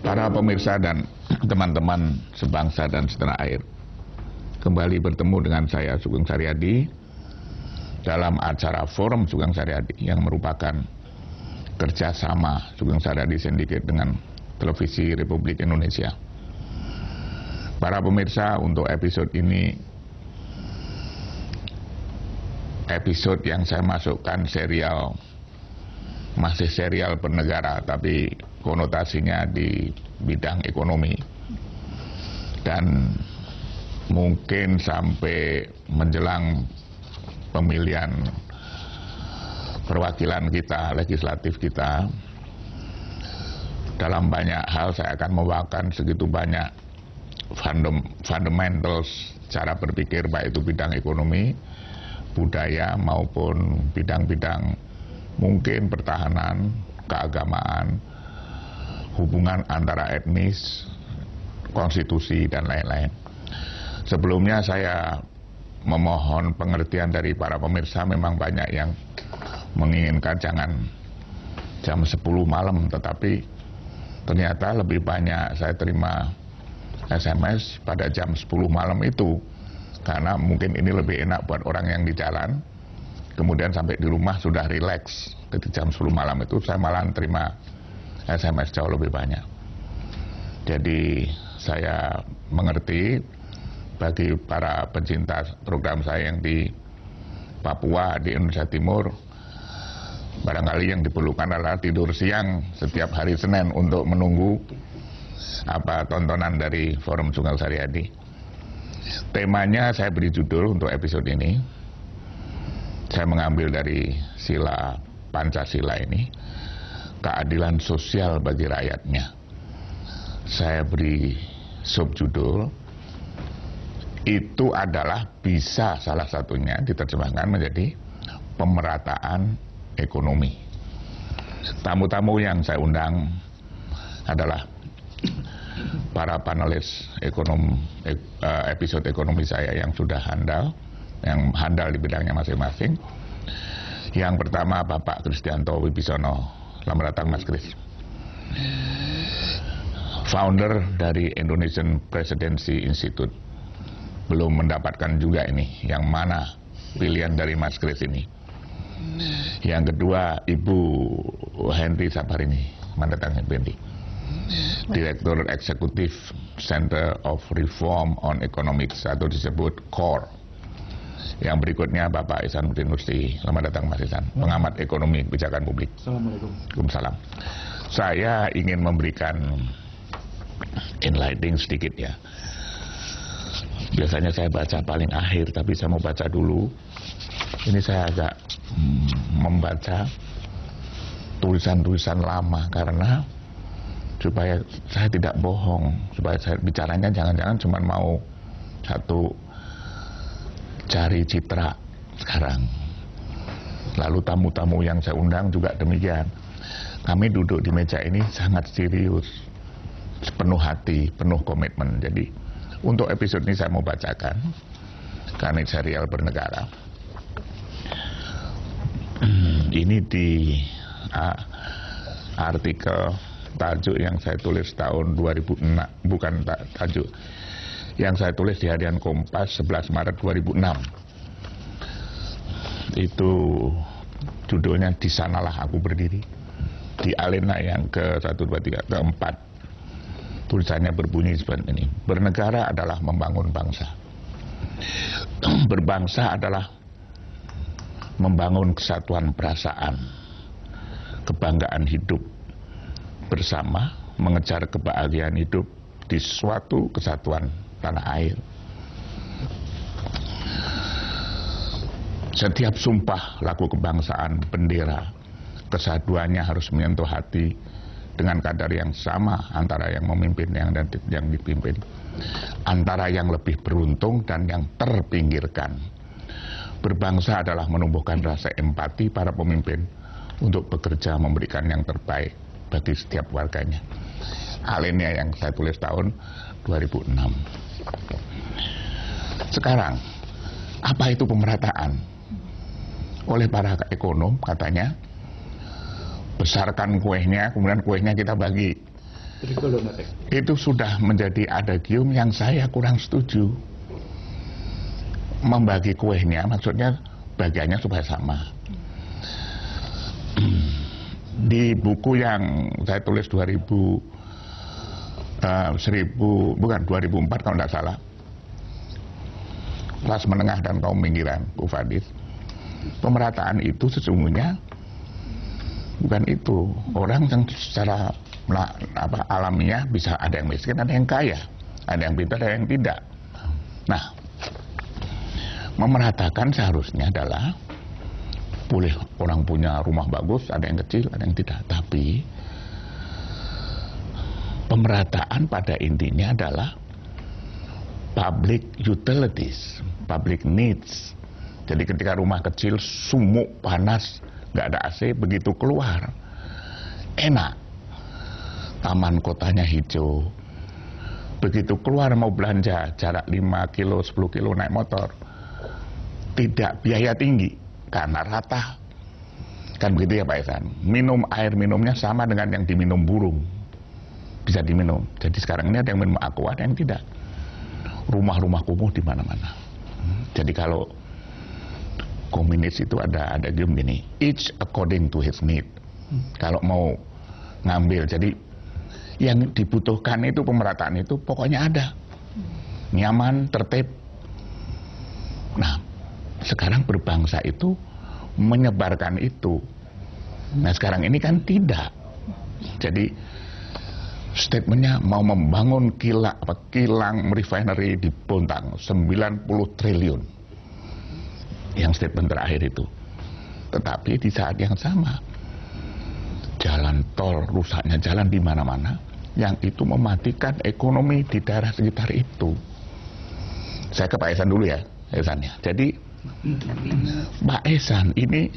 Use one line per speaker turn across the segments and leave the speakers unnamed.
Para pemirsa dan teman-teman sebangsa dan setanah air, kembali bertemu dengan saya Sugeng Saryadi dalam acara Forum Sugeng Saryadi yang merupakan kerjasama Sugeng Saryadi Syndicate dengan Televisi Republik Indonesia. Para pemirsa, untuk episode ini, episode yang saya masukkan masih serial bernegara, tapi konotasinya di bidang ekonomi, dan mungkin sampai menjelang pemilihan perwakilan kita, legislatif kita, dalam banyak hal saya akan membawakan segitu banyak fundamentals cara berpikir, baik itu bidang ekonomi, budaya, maupun bidang-bidang mungkin pertahanan, keagamaan, hubungan antara etnis, konstitusi, dan lain-lain. Sebelumnya saya memohon pengertian dari para pemirsa. Memang banyak yang menginginkan jangan jam 10 malam, tetapi ternyata lebih banyak saya terima SMS pada jam 10 malam itu, karena mungkin ini lebih enak buat orang yang di jalan, kemudian sampai di rumah sudah rileks. Ketika jam 10 malam itu saya malah terima SMS jauh lebih banyak. Jadi saya mengerti bagi para pencinta program saya yang di Papua, di Indonesia Timur, barangkali yang diperlukan adalah tidur siang setiap hari Senin untuk menunggu tontonan dari Forum Sugeng Saryadi. Temanya saya beri judul untuk episode ini, saya mengambil dari sila Pancasila ini, keadilan sosial bagi rakyatnya. Saya beri subjudul, itu adalah bisa salah satunya diterjemahkan menjadi pemerataan ekonomi. Tamu-tamu yang saya undang adalah para panelis episode ekonomi saya yang sudah handal di bidangnya masing-masing. Yang pertama, Bapak Kristianto Wibisono. Selamat datang, Mas Kris. Founder dari Indonesian Presidency Institute. Belum mendapatkan juga ini, yang mana pilihan dari Mas Kris ini. Yang kedua, Ibu Henry Saparini. Selamat datang, Henry. Direktur Eksekutif Center of Reform on Economics, atau disebut CORE. Yang berikutnya Bapak Ihsanuddin Nursi. Selamat datang, Mas Ihsan, pengamat ekonomi kebijakan publik.
Assalamualaikum.
Waalaikumsalam. Saya ingin memberikan enlightening sedikit ya. Biasanya saya baca paling akhir, tapi saya mau baca dulu. Ini saya agak membaca tulisan-tulisan lama, karena supaya saya tidak bohong, supaya saya bicaranya jangan-jangan cuma mau satu cari citra sekarang. Lalu tamu-tamu yang saya undang juga demikian. Kami duduk di meja ini sangat serius, sepenuh hati, penuh komitmen. Jadi untuk episode ini saya mau bacakan, karena serial bernegara. Ini di artikel tajuk yang saya tulis tahun 2006, bukan tajuk, yang saya tulis di harian Kompas 11 Maret 2006. Itu judulnya Di Sanalah Aku Berdiri. Di alena yang ke-1, 2, 3, ke-4. Tulisannya berbunyi seperti ini. Bernegara adalah membangun bangsa. Berbangsa adalah membangun kesatuan perasaan, kebanggaan hidup bersama, mengejar kebahagiaan hidup di suatu kesatuan tanah air. Setiap sumpah laku kebangsaan, bendera, kesatuannya harus menyentuh hati dengan kadar yang sama antara yang memimpin dan yang dipimpin, antara yang lebih beruntung dan yang terpinggirkan. Berbangsa adalah menumbuhkan rasa empati para pemimpin untuk bekerja memberikan yang terbaik bagi setiap warganya. Alinea yang saya tulis tahun 2006. Sekarang, apa itu pemerataan? Oleh para ekonom katanya, besarkan kuehnya, kemudian kuehnya kita bagi. Itu sudah menjadi adagium yang saya kurang setuju. Membagi kuenya, maksudnya bagiannya supaya sama. Di buku yang saya tulis 2004 kalau tidak salah, kelas menengah dan kaum pinggiran, Bu Fadis, pemerataan itu sesungguhnya bukan itu. Orang yang secara alamiah bisa ada yang miskin, ada yang kaya, ada yang pintar, ada yang tidak. Nah, memeratakan seharusnya adalah boleh orang punya rumah bagus, ada yang kecil, ada yang tidak. Tapi pemerataan pada intinya adalah public utilities, public needs. Jadi ketika rumah kecil sumuk, panas, nggak ada AC, begitu keluar enak, taman kotanya hijau. Begitu keluar mau belanja jarak 5 kilo, 10 kilo naik motor, tidak biaya tinggi karena rata. Kan begitu ya Pak Ihsan. Minum air minumnya sama dengan yang diminum burung, bisa diminum. Jadi sekarang ini ada yang minum aqua, ada yang tidak. Rumah-rumah kumuh di mana-mana. Jadi kalau komunis itu ada gium gini, each according to his need. Kalau mau ngambil, jadi yang dibutuhkan itu pemerataan itu pokoknya ada, nyaman, tertib. Nah, sekarang berbangsa itu menyebarkan itu. Nah sekarang ini kan tidak. Jadi statementnya mau membangun kilang refinery di Bontang 90 triliun. Yang statement terakhir itu. Tetapi di saat yang sama, jalan tol, rusaknya jalan di mana-mana, yang itu mematikan ekonomi di daerah sekitar itu. Saya ke Pak Ihsan dulu ya, Ihsan ya. Jadi Pak Ihsan ini,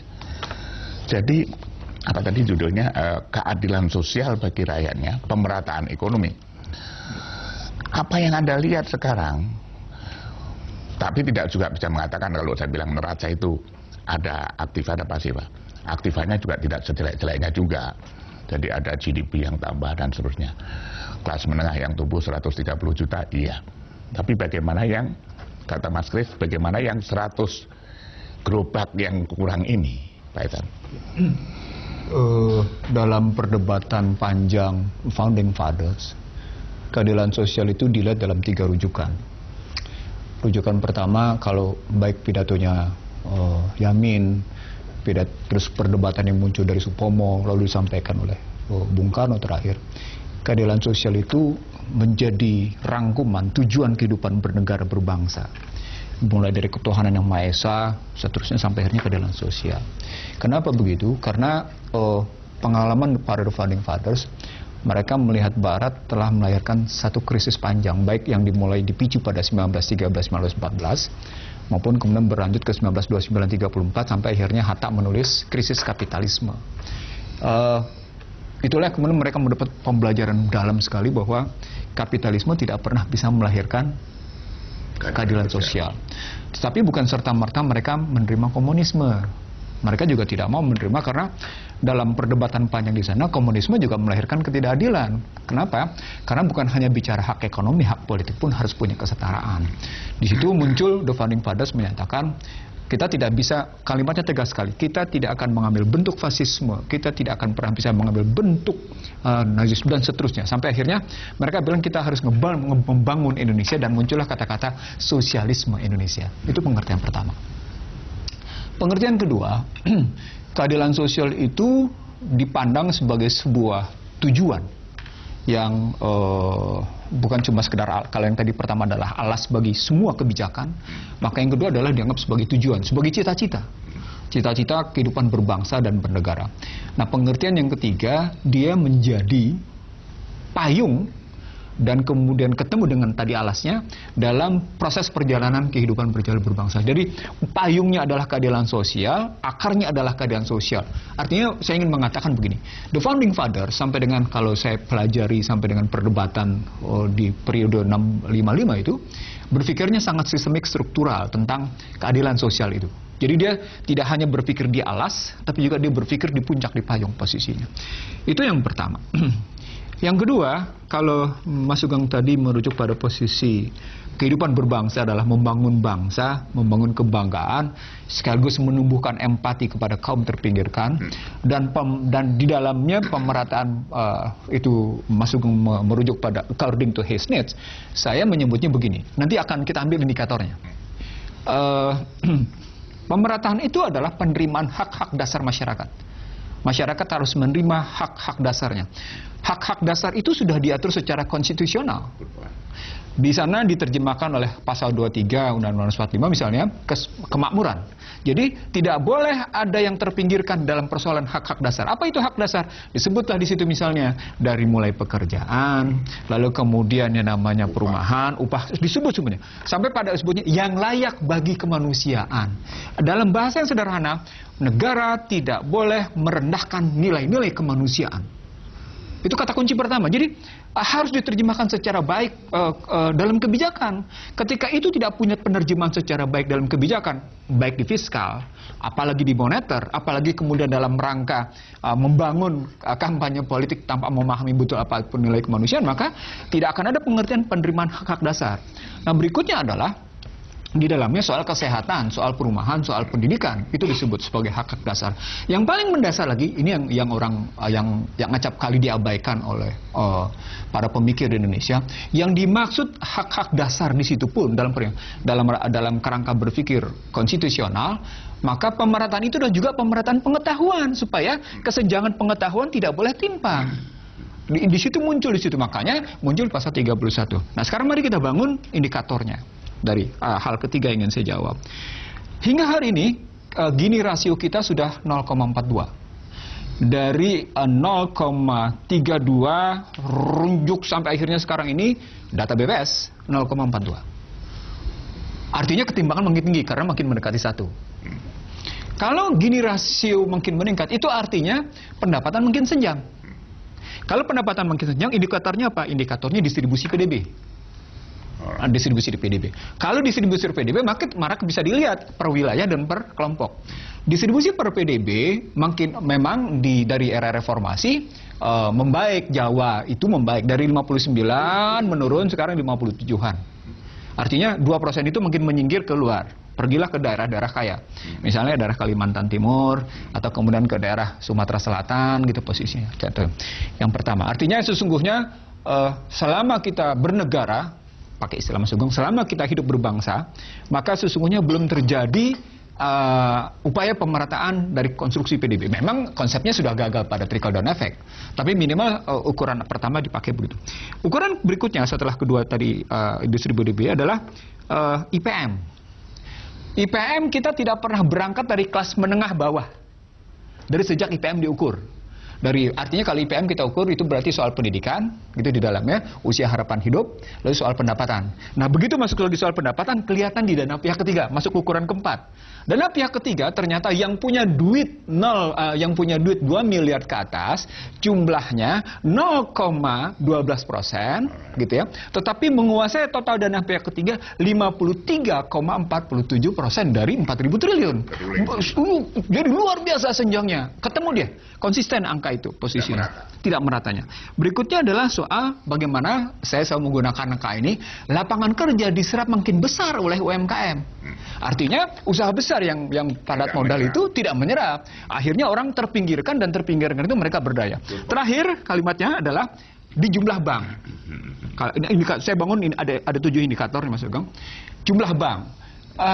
jadi apa tadi judulnya, keadilan sosial bagi rakyatnya, pemerataan ekonomi. Apa yang Anda lihat sekarang, tapi tidak juga bisa mengatakan kalau saya bilang neraca itu ada aktif ada pasif. Aktifannya juga tidak sejelek-jeleknya juga. Jadi ada GDP yang tambah dan seterusnya. Kelas menengah yang tumbuh 130 juta, iya. Tapi bagaimana yang, kata Mas Kris, bagaimana yang 100 gerobak yang kurang ini, Pak Ihsan?
Dalam perdebatan panjang Founding Fathers, keadilan sosial itu dilihat dalam 3 rujukan. Rujukan pertama, kalau baik pidatonya Yamin, terus perdebatan yang muncul dari Supomo, lalu disampaikan oleh Bung Karno terakhir, keadilan sosial itu menjadi rangkuman tujuan kehidupan bernegara berbangsa. Mulai dari ketuhanan yang Maha Esa, seterusnya sampai akhirnya keadilan sosial. Kenapa begitu? Karena pengalaman para Founding Fathers, mereka melihat Barat telah melahirkan satu krisis panjang, baik yang dimulai dipicu pada 1913-1914, maupun kemudian berlanjut ke 1929-34, sampai akhirnya Hatta menulis krisis kapitalisme. Itulah kemudian mereka mendapat pembelajaran dalam sekali bahwa kapitalisme tidak pernah bisa melahirkan keadilan sosial. Tetapi bukan serta-merta mereka menerima komunisme. Mereka juga tidak mau menerima karena dalam perdebatan panjang di sana, komunisme juga melahirkan ketidakadilan. Kenapa? Karena bukan hanya bicara hak ekonomi, hak politik pun harus punya kesetaraan. Di situ muncul The Founding Fathers menyatakan, kita tidak bisa, kalimatnya tegas sekali, kita tidak akan mengambil bentuk fasisme, kita tidak akan pernah bisa mengambil bentuk nazisme dan seterusnya. Sampai akhirnya mereka bilang kita harus membangun Indonesia, dan muncullah kata-kata sosialisme Indonesia. Itu pengertian pertama. Pengertian kedua, keadilan sosial itu dipandang sebagai sebuah tujuan yang bukan cuma sekedar, kalau yang tadi pertama adalah alas bagi semua kebijakan, maka yang kedua adalah dianggap sebagai tujuan, sebagai cita-cita kehidupan berbangsa dan bernegara. Nah, pengertian yang ketiga, dia menjadi payung dan kemudian ketemu dengan tadi alasnya dalam proses perjalanan kehidupan berjalan berbangsa. Jadi payungnya adalah keadilan sosial, akarnya adalah keadilan sosial. Artinya saya ingin mengatakan begini, The Founding Fathers sampai dengan, kalau saya pelajari sampai dengan perdebatan di periode 655 itu, berpikirnya sangat sistemik, struktural tentang keadilan sosial itu. Jadi dia tidak hanya berpikir di alas, tapi juga dia berpikir di puncak, di payung posisinya. Itu yang pertama. Yang kedua, kalau Mas Sugeng tadi merujuk pada posisi kehidupan berbangsa adalah membangun bangsa, membangun kebanggaan, sekaligus menumbuhkan empati kepada kaum terpinggirkan, dan di dalamnya pemerataan itu Mas Sugeng merujuk pada according to his needs. Saya menyebutnya begini. Nanti akan kita ambil indikatornya. Pemerataan itu adalah penerimaan hak-hak dasar masyarakat. Masyarakat harus menerima hak-hak dasarnya. Hak-hak dasar itu sudah diatur secara konstitusional. Di sana diterjemahkan oleh pasal 23 Undang-Undang 45 misalnya, kemakmuran. Jadi tidak boleh ada yang terpinggirkan dalam persoalan hak-hak dasar. Apa itu hak dasar? Disebutlah di situ misalnya dari mulai pekerjaan, lalu kemudian yang namanya perumahan, upah, disebut semuanya. Sampai pada sebutnya yang layak bagi kemanusiaan. Dalam bahasa yang sederhana, negara tidak boleh merendahkan nilai-nilai kemanusiaan. Itu kata kunci pertama. Jadi harus diterjemahkan secara baik dalam kebijakan. Ketika itu tidak punya penerjemahan secara baik dalam kebijakan, baik di fiskal, apalagi di moneter, apalagi kemudian dalam rangka membangun kampanye politik tanpa memahami betul apapun nilai kemanusiaan, maka tidak akan ada pengertian penerimaan hak-hak dasar. Nah, berikutnya adalah di dalamnya soal kesehatan, soal perumahan, soal pendidikan, itu disebut sebagai hak-hak dasar. Yang paling mendasar lagi, ini yang acap kali diabaikan oleh para pemikir di Indonesia, yang dimaksud hak-hak dasar di situ pun dalam kerangka berpikir konstitusional, maka pemerataan itu dan juga pemerataan pengetahuan supaya kesenjangan pengetahuan tidak boleh timpang. Di situ muncul makanya muncul pasal 31. Nah, sekarang mari kita bangun indikatornya. Dari hal ketiga yang ingin saya jawab. Hingga hari ini Gini rasio kita sudah 0,42. Dari 0,32 runjuk sampai akhirnya sekarang ini data BPS 0,42. Artinya ketimbangan makin tinggi karena makin mendekati 1. Kalau Gini rasio makin meningkat, itu artinya pendapatan makin senjang. Kalau pendapatan makin senjang, indikatornya apa? Indikatornya distribusi PDB. Distribusi di PDB. Kalau distribusi per PDB, maka bisa dilihat per wilayah dan per kelompok. Distribusi per PDB memang dari era reformasi membaik. Jawa itu membaik dari 59 menurun sekarang 57-an. Artinya 2% itu mungkin menyinggir keluar. Pergilah ke daerah-daerah kaya. Misalnya daerah Kalimantan Timur atau kemudian ke daerah Sumatera Selatan gitu posisinya. Yang pertama, artinya sesungguhnya selama kita bernegara, pakai istilah Mas Sugeng, selama kita hidup berbangsa, maka sesungguhnya belum terjadi upaya pemerataan dari konstruksi PDB. Memang konsepnya sudah gagal pada trickle down effect, tapi minimal ukuran pertama dipakai begitu. Ukuran berikutnya setelah kedua tadi industri PDB adalah IPM. IPM kita tidak pernah berangkat dari kelas menengah bawah. Dari sejak IPM diukur. Artinya kalau IPM kita ukur itu berarti soal pendidikan, gitu di dalamnya, usia harapan hidup, lalu soal pendapatan. Nah, begitu masuk di soal pendapatan, kelihatan di dana pihak ketiga, masuk ukuran keempat. Dana pihak ketiga ternyata yang punya duit 2 miliar ke atas, jumlahnya 0,12%, gitu ya. Tetapi menguasai total dana pihak ketiga 53,47% dari 4.000 triliun. Jadi luar biasa senjangnya. Ketemu dia, konsisten angka itu posisinya, tidak meratanya. Berikutnya adalah soal bagaimana saya selalu menggunakan angka ini, lapangan kerja diserap makin besar oleh UMKM. Artinya usaha besar yang padat modal itu tidak menyerap. Akhirnya orang terpinggirkan dan terpinggirkan itu mereka berdaya. Terakhir kalimatnya adalah di jumlah bank. Saya bangun ini ada 7 indikator nih Mas Sugeng. Jumlah bank.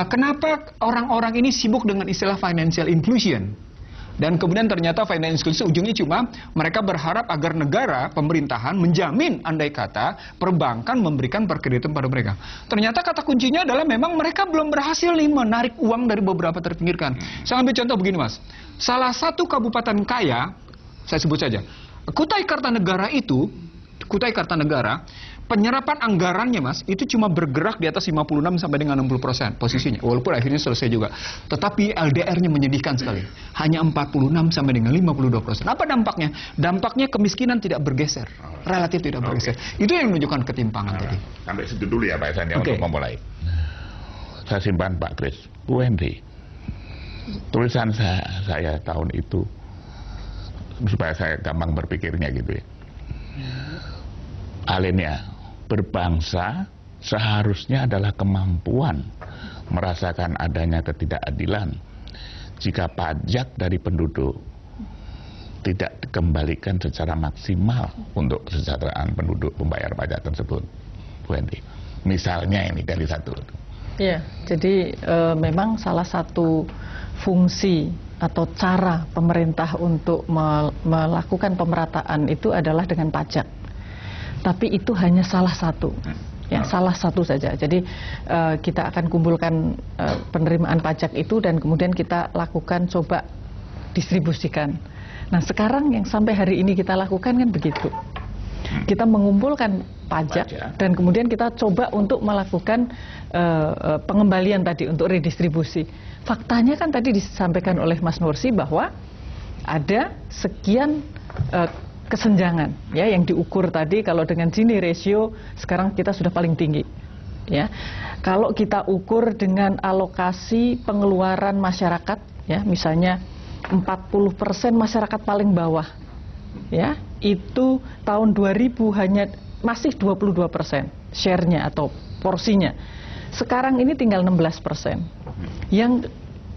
Kenapa orang-orang ini sibuk dengan istilah financial inclusion? Dan kemudian ternyata financial inclusion ujungnya cuma mereka berharap agar negara, pemerintahan menjamin andai kata perbankan memberikan perkreditan pada mereka. Ternyata kata kuncinya adalah memang mereka belum berhasil nih menarik uang dari beberapa terpinggirkan. Saya ambil contoh begini Mas. Salah satu kabupaten kaya, saya sebut saja, Kutai Kartanegara itu, penyerapan anggarannya Mas, itu cuma bergerak di atas 56 sampai dengan 60% posisinya. Walaupun akhirnya selesai juga. Tetapi LDR-nya menyedihkan sekali. Hanya 46 sampai dengan 52%. Apa dampaknya? Dampaknya kemiskinan tidak bergeser. Relatif tidak bergeser. Itu yang menunjukkan ketimpangan tadi.
Sampai situ dulu ya Pak Ihsan untuk memulai. Saya simpan Pak Kris. UND. Tulisan saya tahun itu supaya saya gampang berpikirnya gitu ya. Alinea, berbangsa seharusnya adalah kemampuan merasakan adanya ketidakadilan jika pajak dari penduduk tidak dikembalikan secara maksimal untuk kesejahteraan penduduk pembayar pajak tersebut. Bu Hendy, misalnya ini dari satu.
Ya, jadi memang salah satu fungsi atau cara pemerintah untuk melakukan pemerataan itu adalah dengan pajak. Tapi itu hanya salah satu, ya salah satu saja. Jadi kita akan kumpulkan penerimaan pajak itu dan kemudian kita lakukan coba distribusikan. Nah sekarang yang sampai hari ini kita lakukan kan begitu. Kita mengumpulkan pajak dan kemudian kita coba untuk melakukan pengembalian tadi untuk redistribusi. Faktanya kan tadi disampaikan oleh Mas Nursi bahwa ada sekian kesenjangan ya yang diukur tadi. Kalau dengan Gini ratio sekarang kita sudah paling tinggi ya. Kalau kita ukur dengan alokasi pengeluaran masyarakat ya, misalnya 40% masyarakat paling bawah ya, itu tahun 2000 hanya masih 22% share-nya atau porsinya. Sekarang ini tinggal 16%. Yang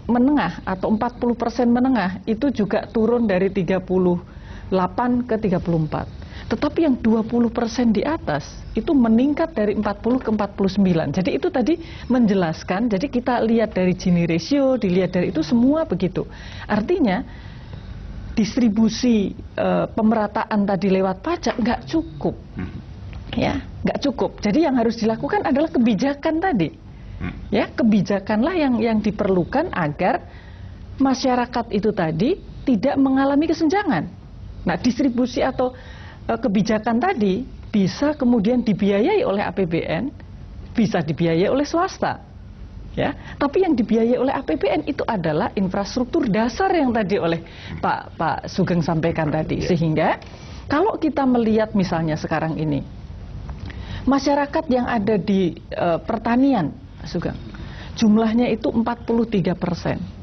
menengah atau 40% menengah itu juga turun dari 38 ke 34. Tetapi yang 20% di atas itu meningkat dari 40 ke 49. Jadi itu tadi menjelaskan, jadi kita lihat dari Gini ratio, dilihat dari itu semua begitu. Artinya distribusi pemerataan tadi lewat pajak nggak cukup. Ya, nggak cukup. Jadi yang harus dilakukan adalah kebijakan tadi. Ya, kebijakanlah yang diperlukan agar masyarakat itu tadi tidak mengalami kesenjangan. Nah, distribusi atau kebijakan tadi bisa kemudian dibiayai oleh APBN, bisa dibiayai oleh swasta. Ya, tapi yang dibiayai oleh APBN itu adalah infrastruktur dasar yang tadi oleh Pak Sugeng sampaikan tadi. Sehingga kalau kita melihat misalnya sekarang ini masyarakat yang ada di pertanian, Pak Sugeng, jumlahnya itu 43%.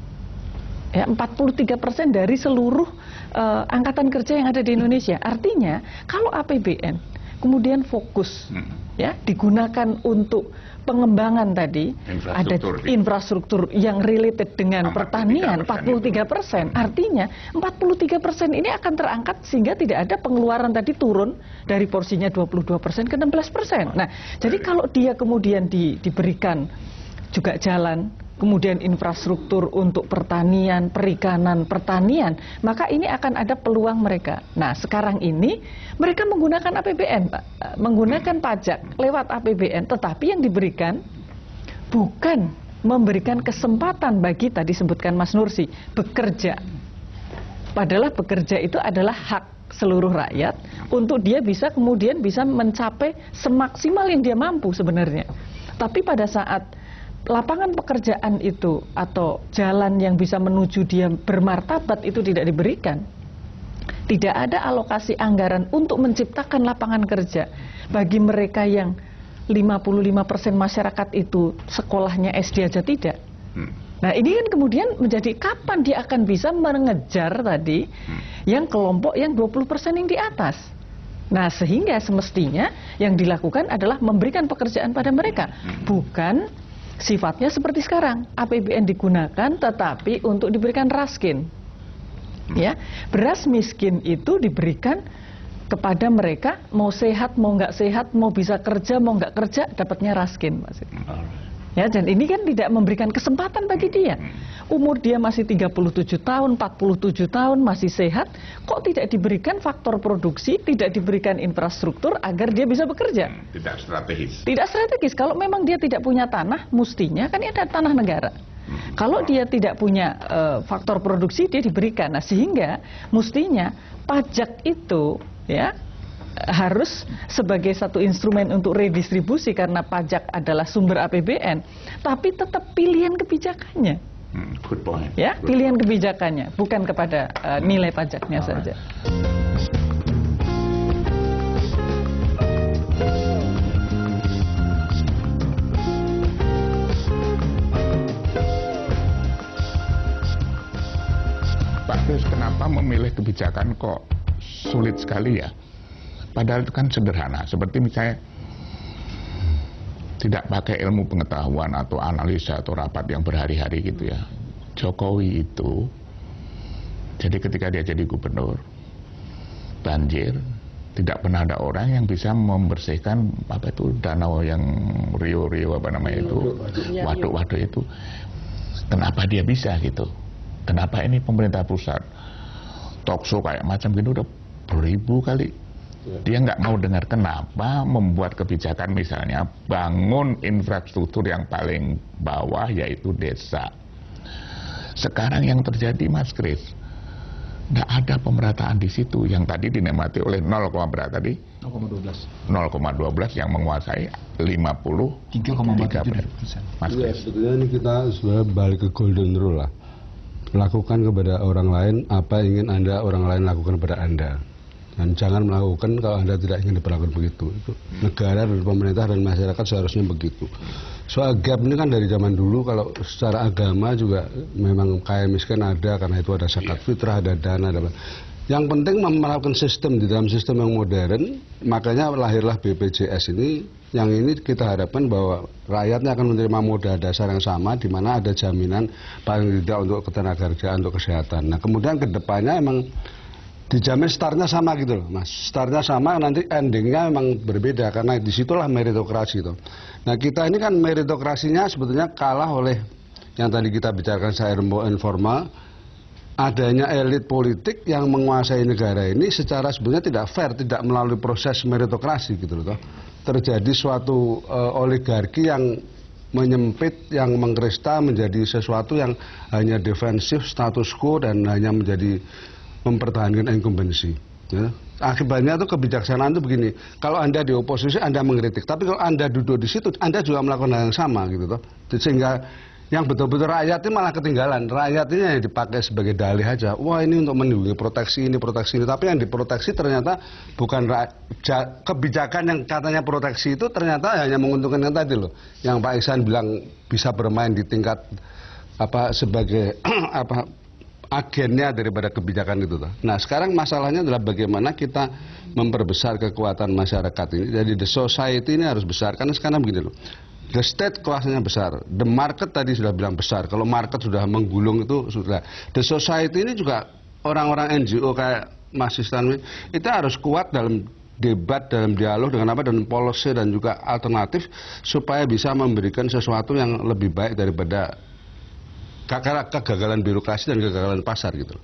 Ya, 43% dari seluruh angkatan kerja yang ada di Indonesia. Artinya kalau APBN kemudian fokus ya digunakan untuk pengembangan tadi, ada infrastruktur yang related dengan pertanian 43%. Artinya 43% ini akan terangkat sehingga tidak ada pengeluaran tadi turun dari porsinya 22% ke 16%. Nah, jadi kalau dia kemudian diberikan juga jalan, kemudian infrastruktur untuk pertanian, perikanan, pertanian, maka ini akan ada peluang mereka. Nah, sekarang ini mereka menggunakan APBN, Pak, menggunakan pajak lewat APBN, tetapi yang diberikan bukan memberikan kesempatan bagi tadi sebutkan Mas Nursi bekerja. Padahal bekerja itu adalah hak seluruh rakyat untuk dia bisa kemudian bisa mencapai semaksimal yang dia mampu sebenarnya. Tapi pada saat lapangan pekerjaan itu atau jalan yang bisa menuju dia bermartabat itu tidak diberikan, tidak ada alokasi anggaran untuk menciptakan lapangan kerja bagi mereka yang 55% masyarakat itu sekolahnya SD aja tidak. Nah, ini kan kemudian menjadi kapan dia akan bisa mengejar tadi yang kelompok yang 20% yang di atas. Nah, sehingga semestinya yang dilakukan adalah memberikan pekerjaan pada mereka, bukan sifatnya seperti sekarang, APBN digunakan tetapi untuk diberikan raskin. Ya, beras miskin itu diberikan kepada mereka mau sehat, mau nggak sehat, mau bisa kerja, mau nggak kerja, dapatnya raskin. Ya, dan ini kan tidak memberikan kesempatan bagi dia. Umur dia masih 37 tahun, 47 tahun, masih sehat, kok tidak diberikan faktor produksi, tidak diberikan infrastruktur agar dia bisa bekerja.
Tidak strategis.
Tidak strategis. Kalau memang dia tidak punya tanah, mestinya kan ini ada tanah negara. Kalau dia tidak punya faktor produksi, dia diberikan. Nah, sehingga mestinya pajak itu ya harus sebagai satu instrumen untuk redistribusi karena pajak adalah sumber APBN, tapi tetap pilihan kebijakannya.
Good point.
Ya, pilihan kebijakannya, bukan kepada nilai pajaknya saja.
Pak Chris, kenapa memilih kebijakan kok sulit sekali ya? Padahal itu kan sederhana, seperti misalnya tidak pakai ilmu pengetahuan atau analisa atau rapat yang berhari-hari gitu ya. Jokowi itu, jadi ketika dia jadi gubernur, banjir, tidak pernah ada orang yang bisa membersihkan apa itu danau yang rio-rio apa namanya itu, waduk-waduk itu. Kenapa dia bisa gitu? Kenapa ini pemerintah pusat talkshow kayak macam gitu udah beribu kali. Dia nggak mau dengar. Kenapa membuat kebijakan misalnya bangun infrastruktur yang paling bawah yaitu desa. Sekarang yang terjadi Mas Kris, nggak ada pemerataan di situ. Yang tadi dinikmati oleh 0, berapa tadi? 0,12 yang menguasai 53%.
Mas Kris. Ya, sebetulnya ini kita sudah balik ke golden rule lah. Lakukan kepada orang lain apa yang ingin Anda orang lain lakukan kepada Anda. Dan jangan melakukan kalau Anda tidak ingin diperlakukan begitu. Itu negara dan pemerintah dan masyarakat seharusnya begitu. Soal gap ini kan dari zaman dulu, kalau secara agama juga memang kaya miskin ada, karena itu ada zakat fitrah, ada dana, ada. Yang penting melakukan sistem di dalam sistem yang modern, makanya lahirlah BPJS ini. Yang ini kita harapkan bahwa rakyatnya akan menerima modal dasar yang sama, di mana ada jaminan paling tidak untuk ketenagakerjaan, untuk kesehatan. Nah kemudian kedepannya emang dijamin startnya sama gitu loh Mas, startnya sama, nanti endingnya memang berbeda karena disitulah meritokrasi itu. Nah kita ini kan meritokrasinya sebetulnya kalah oleh yang tadi kita bicarakan secara informal, adanya elit politik yang menguasai negara ini secara sebetulnya tidak fair, tidak melalui proses meritokrasi gitu loh. Terjadi suatu oligarki yang menyempit, yang mengkrista menjadi sesuatu yang hanya defensif, status quo, dan hanya menjadi mempertahankan inkumbensi. Ya. Akibatnya itu kebijaksanaan itu begini. Kalau Anda di oposisi Anda mengkritik, tapi kalau Anda duduk di situ Anda juga melakukan hal yang sama gitu toh. Sehingga yang betul-betul rakyat ini malah ketinggalan. Rakyat ini yang dipakai sebagai dalih aja. Wah ini untuk melindungi proteksi ini. Tapi yang diproteksi ternyata bukan kebijakan yang katanya proteksi itu ternyata hanya menguntungkan yang tadi loh. Yang Pak Ihsan bilang bisa bermain di tingkat apa sebagai apa agennya daripada kebijakan itu. Nah sekarang masalahnya adalah bagaimana kita memperbesar kekuatan masyarakat ini. Jadi the society ini harus besar, karena sekarang begini loh, the state kelasnya besar, the market tadi sudah bilang besar. Kalau market sudah menggulung itu sudah, the society ini juga orang-orang NGO kayak Mas Ihsan itu harus kuat dalam debat, dalam dialog dengan apa, dan policy dan juga alternatif supaya bisa memberikan sesuatu yang lebih baik daripada kegagalan birokrasi dan kegagalan pasar gitu.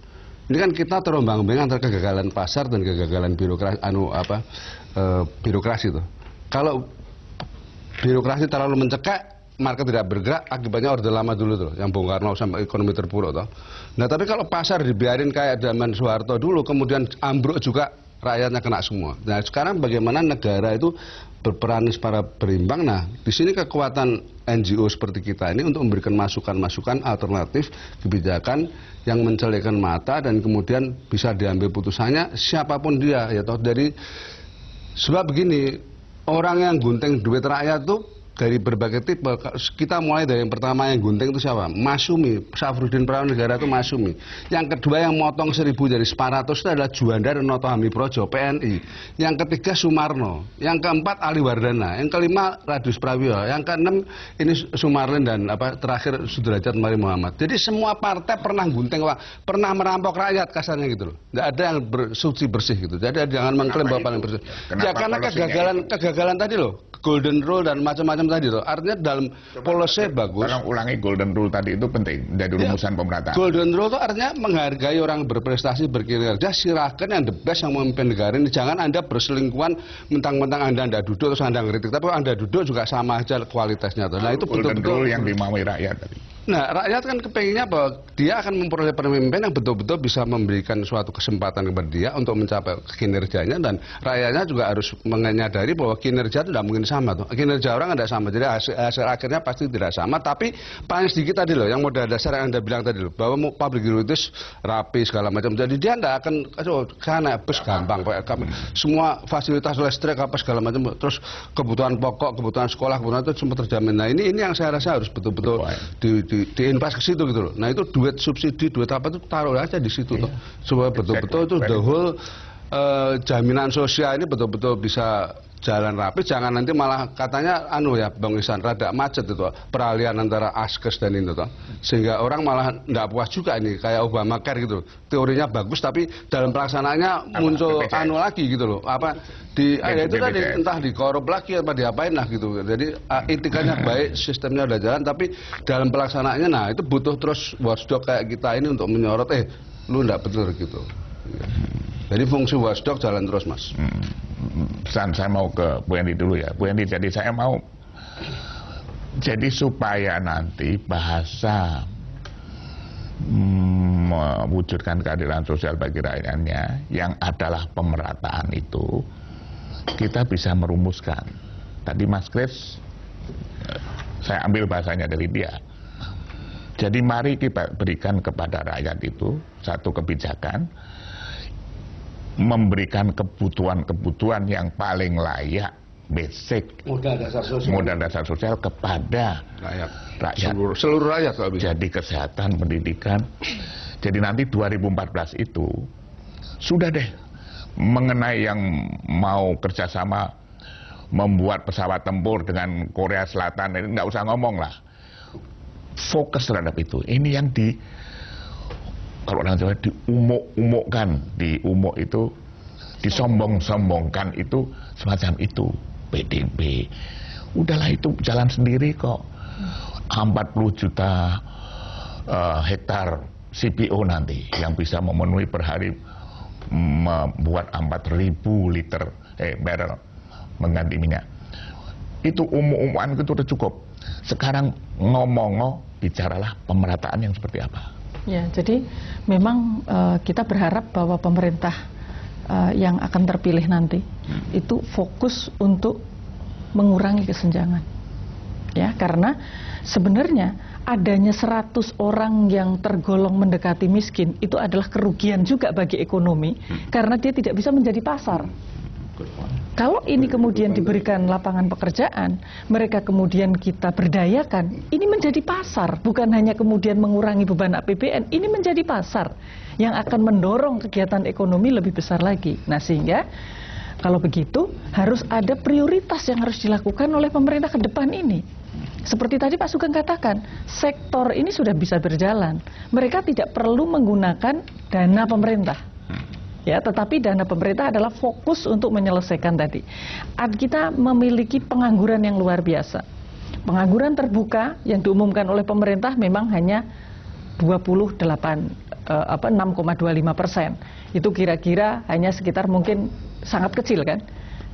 Ini kan kita terombang-ambing antara kegagalan pasar dan kegagalan birokrasi birokrasi itu. Kalau birokrasi terlalu mencekak, market tidak bergerak, akibatnya Orde Lama dulu tuh, yang Bung Karno sampai ekonomi terpuruk tuh. Nah, tapi kalau pasar dibiarin kayak zaman Soeharto dulu, kemudian ambruk juga, rakyatnya kena semua. Nah, sekarang bagaimana negara itu berperan secara berimbang. Nah, di sini kekuatan NGO seperti kita ini untuk memberikan masukan-masukan alternatif kebijakan yang mencelikkan mata dan kemudian bisa diambil putusannya siapapun dia, ya toh. Dari sebab begini, orang yang gunting duit rakyat tuh dari berbagai tipe. Kita mulai dari yang pertama, yang gunting itu siapa? Masyumi, Syafruddin Prawanegara itu Masyumi. Yang kedua yang motong 1000 dari 400 itu adalah Juanda dan Noto Hamiprojo, PNI. Yang ketiga Sumarno. Yang keempat Ali Wardana. Yang kelima Radius Prawiyo. Yang keenam ini Sumarlin dan terakhir Sudrajat Mari Muhammad. Jadi semua partai pernah gunting, pernah merampok rakyat kasarnya gitu loh. Nggak ada yang suci bersih gitu. Jadi jangan mengklaim bahwa paling bersih. Ya karena kegagalan tadi loh. Golden rule dan macam-macam tadi loh. Artinya dalam policy bagus.
Tolong ulangi golden rule tadi itu penting dari rumusan pemerataan.
Golden rule itu artinya menghargai orang berprestasi, berkinerja. Silahkan yang the best yang memimpin negara ini. Jangan Anda berselingkuhan mentang-mentang Anda duduk terus Anda ngeritik. Tapi kalau Anda duduk juga sama aja kualitasnya tuh. Nah itu
betul-betul yang dimaui rakyat tadi.
Nah, rakyat kan kepengennya bahwa dia akan memperoleh pemimpin yang betul-betul bisa memberikan suatu kesempatan kepada dia untuk mencapai kinerjanya, dan rakyatnya juga harus menyadari bahwa kinerja itu tidak mungkin sama tuh. Kinerja orang tidak sama, jadi hasil akhirnya pasti tidak sama. Tapi paling sedikit tadi loh, yang modal dasar yang Anda bilang tadi loh, bahwa public utilities rapi segala macam. Jadi dia tidak akan karena bus gampang, semua fasilitas listrik apa segala macam, terus kebutuhan pokok, kebutuhan sekolah, kebutuhan itu semua terjamin. Nah ini yang saya rasa harus betul-betul diinvest ke situ gitu loh. Nah itu duit subsidi, duit apa itu taruh aja di situ tuh, supaya betul-betul itu the whole jaminan sosial ini betul-betul bisa jalan rapi, jangan nanti malah katanya Bang Ihsan, rada macet itu peralihan antara askes dan itu toh. Sehingga orang malah nggak puas juga ini kayak Obamacare gitu. Teorinya bagus tapi dalam pelaksanaannya muncul lagi gitu loh. Itu tadi entah dikorup lagi apa diapain lah gitu. Jadi etikanya baik, sistemnya udah jalan tapi dalam pelaksanaannya itu butuh terus watchdog kayak kita ini untuk menyorot lu nggak betul gitu. Jadi fungsi watchdog jalan terus, Mas.
Saya mau ke Bu Hendy dulu ya. Bu Hendy, jadi saya mau supaya nanti bahasa mewujudkan keadilan sosial bagi rakyatnya yang adalah pemerataan itu kita bisa merumuskan. Tadi Mas Kris, saya ambil bahasanya dari dia. Jadi mari kita berikan kepada rakyat itu satu kebijakan memberikan kebutuhan-kebutuhan yang paling layak, basic, modal dasar sosial kepada rakyat.
Seluruh rakyat kalau bisa.
Jadi kesehatan, pendidikan. Jadi nanti 2014 itu sudah deh mengenai yang mau kerjasama membuat pesawat tempur dengan Korea Selatan ini nggak usah ngomong lah. Fokus terhadap itu. Ini yang kalau orang Jawa diumuk-umukkan, itu disombong-sombongkan itu semacam itu. PDB, udahlah itu jalan sendiri kok. 40 juta hektar CPO nanti yang bisa memenuhi per hari membuat 4.000 liter barrel mengganti minyak. Itu umuk-umukan itu udah cukup. Sekarang bicaralah pemerataan yang seperti apa.
Ya, jadi memang kita berharap bahwa pemerintah yang akan terpilih nanti itu fokus untuk mengurangi kesenjangan. Ya, karena sebenarnya adanya 100 orang yang tergolong mendekati miskin itu adalah kerugian juga bagi ekonomi karena dia tidak bisa menjadi pasar. Kalau ini kemudian diberikan lapangan pekerjaan, mereka kemudian kita berdayakan, ini menjadi pasar, bukan hanya kemudian mengurangi beban APBN, ini menjadi pasar yang akan mendorong kegiatan ekonomi lebih besar lagi. Nah, sehingga kalau begitu harus ada prioritas yang harus dilakukan oleh pemerintah ke depan ini. Seperti tadi Pak Sugeng katakan, sektor ini sudah bisa berjalan. Mereka tidak perlu menggunakan dana pemerintah. Ya, tetapi dana pemerintah adalah fokus untuk menyelesaikan tadi. Kita memiliki pengangguran yang luar biasa. Pengangguran terbuka yang diumumkan oleh pemerintah memang hanya 6,25%. Itu kira-kira hanya sekitar mungkin sangat kecil kan?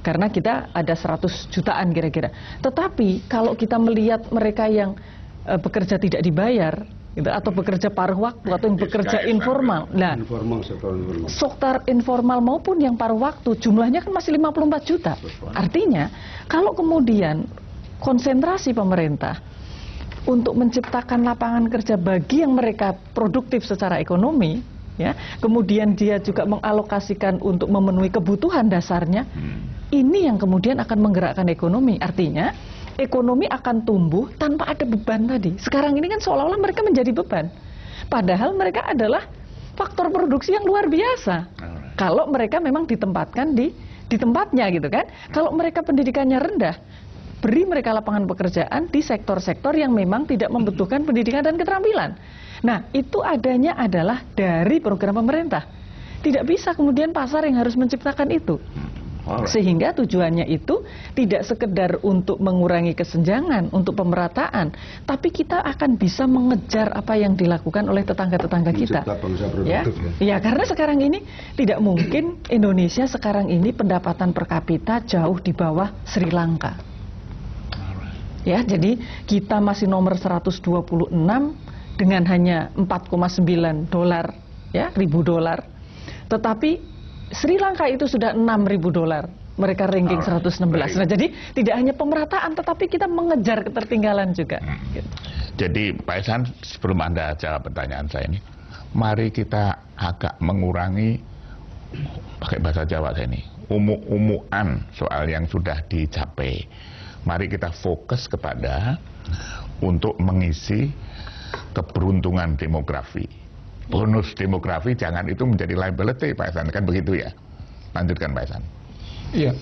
Karena kita ada 100 jutaan kira-kira. Tetapi kalau kita melihat mereka yang bekerja tidak dibayar, gitu, atau bekerja paruh waktu atau yang bekerja informal. Nah, sektor informal maupun yang paruh waktu jumlahnya kan masih 54 juta. Artinya kalau kemudian konsentrasi pemerintah untuk menciptakan lapangan kerja bagi yang mereka produktif secara ekonomi, ya, kemudian dia juga mengalokasikan untuk memenuhi kebutuhan dasarnya, ini yang kemudian akan menggerakkan ekonomi. Artinya ekonomi akan tumbuh tanpa ada beban tadi. Sekarang ini kan seolah-olah mereka menjadi beban. Padahal mereka adalah faktor produksi yang luar biasa. Kalau mereka memang ditempatkan di tempatnya gitu kan. Kalau mereka pendidikannya rendah, beri mereka lapangan pekerjaan di sektor-sektor yang memang tidak membutuhkan pendidikan dan keterampilan. Nah, itu adanya adalah dari program pemerintah. Tidak bisa kemudian pasar yang harus menciptakan itu. Sehingga tujuannya itu tidak sekedar untuk mengurangi kesenjangan, untuk pemerataan, tapi kita akan bisa mengejar apa yang dilakukan oleh tetangga-tetangga kita. Ya, karena sekarang ini tidak mungkin Indonesia sekarang ini pendapatan per kapita jauh di bawah Sri Lanka. Ya, jadi kita masih nomor 126 dengan hanya 4,9 dolar, ya, ribu dolar. Tetapi Sri Lanka itu sudah 6.000 dolar, mereka ranking 116. Nah, jadi tidak hanya pemerataan, tetapi kita mengejar ketertinggalan juga.
Jadi Pak Ihsan, sebelum Anda jawab pertanyaan saya ini, mari kita agak mengurangi, pakai bahasa Jawa saya ini, umuk-umukan soal yang sudah dicapai. Mari kita fokus kepada untuk mengisi keberuntungan demografi. Bonus demografi jangan itu menjadi liability Pak Ihsan, kan begitu ya. Lanjutkan Pak Ihsan.
Iya,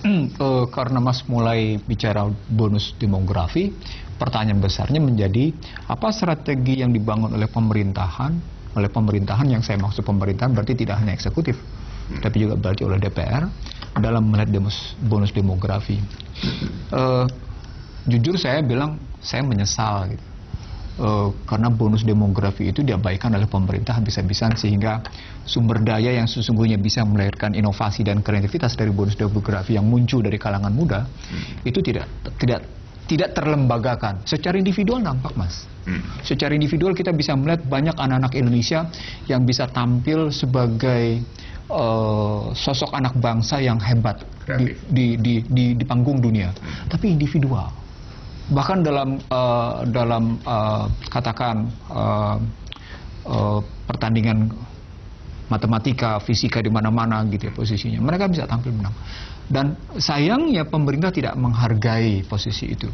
karena Mas mulai bicara bonus demografi, pertanyaan besarnya menjadi apa strategi yang dibangun oleh pemerintahan yang saya maksud pemerintahan berarti tidak hanya eksekutif, tapi juga berarti oleh DPR dalam melihat bonus demografi. Jujur saya bilang saya menyesal gitu. Karena bonus demografi itu diabaikan oleh pemerintah habis-habisan sehingga sumber daya yang sesungguhnya bisa melahirkan inovasi dan kreativitas dari bonus demografi yang muncul dari kalangan muda itu tidak terlembagakan. Secara individual nampak, Mas. Secara individual kita bisa melihat banyak anak-anak Indonesia yang bisa tampil sebagai sosok anak bangsa yang hebat di panggung dunia. Tapi individual. Bahkan dalam katakan pertandingan matematika, fisika di mana-mana gitu ya posisinya, mereka bisa tampil menang. Dan sayangnya pemerintah tidak menghargai posisi itu.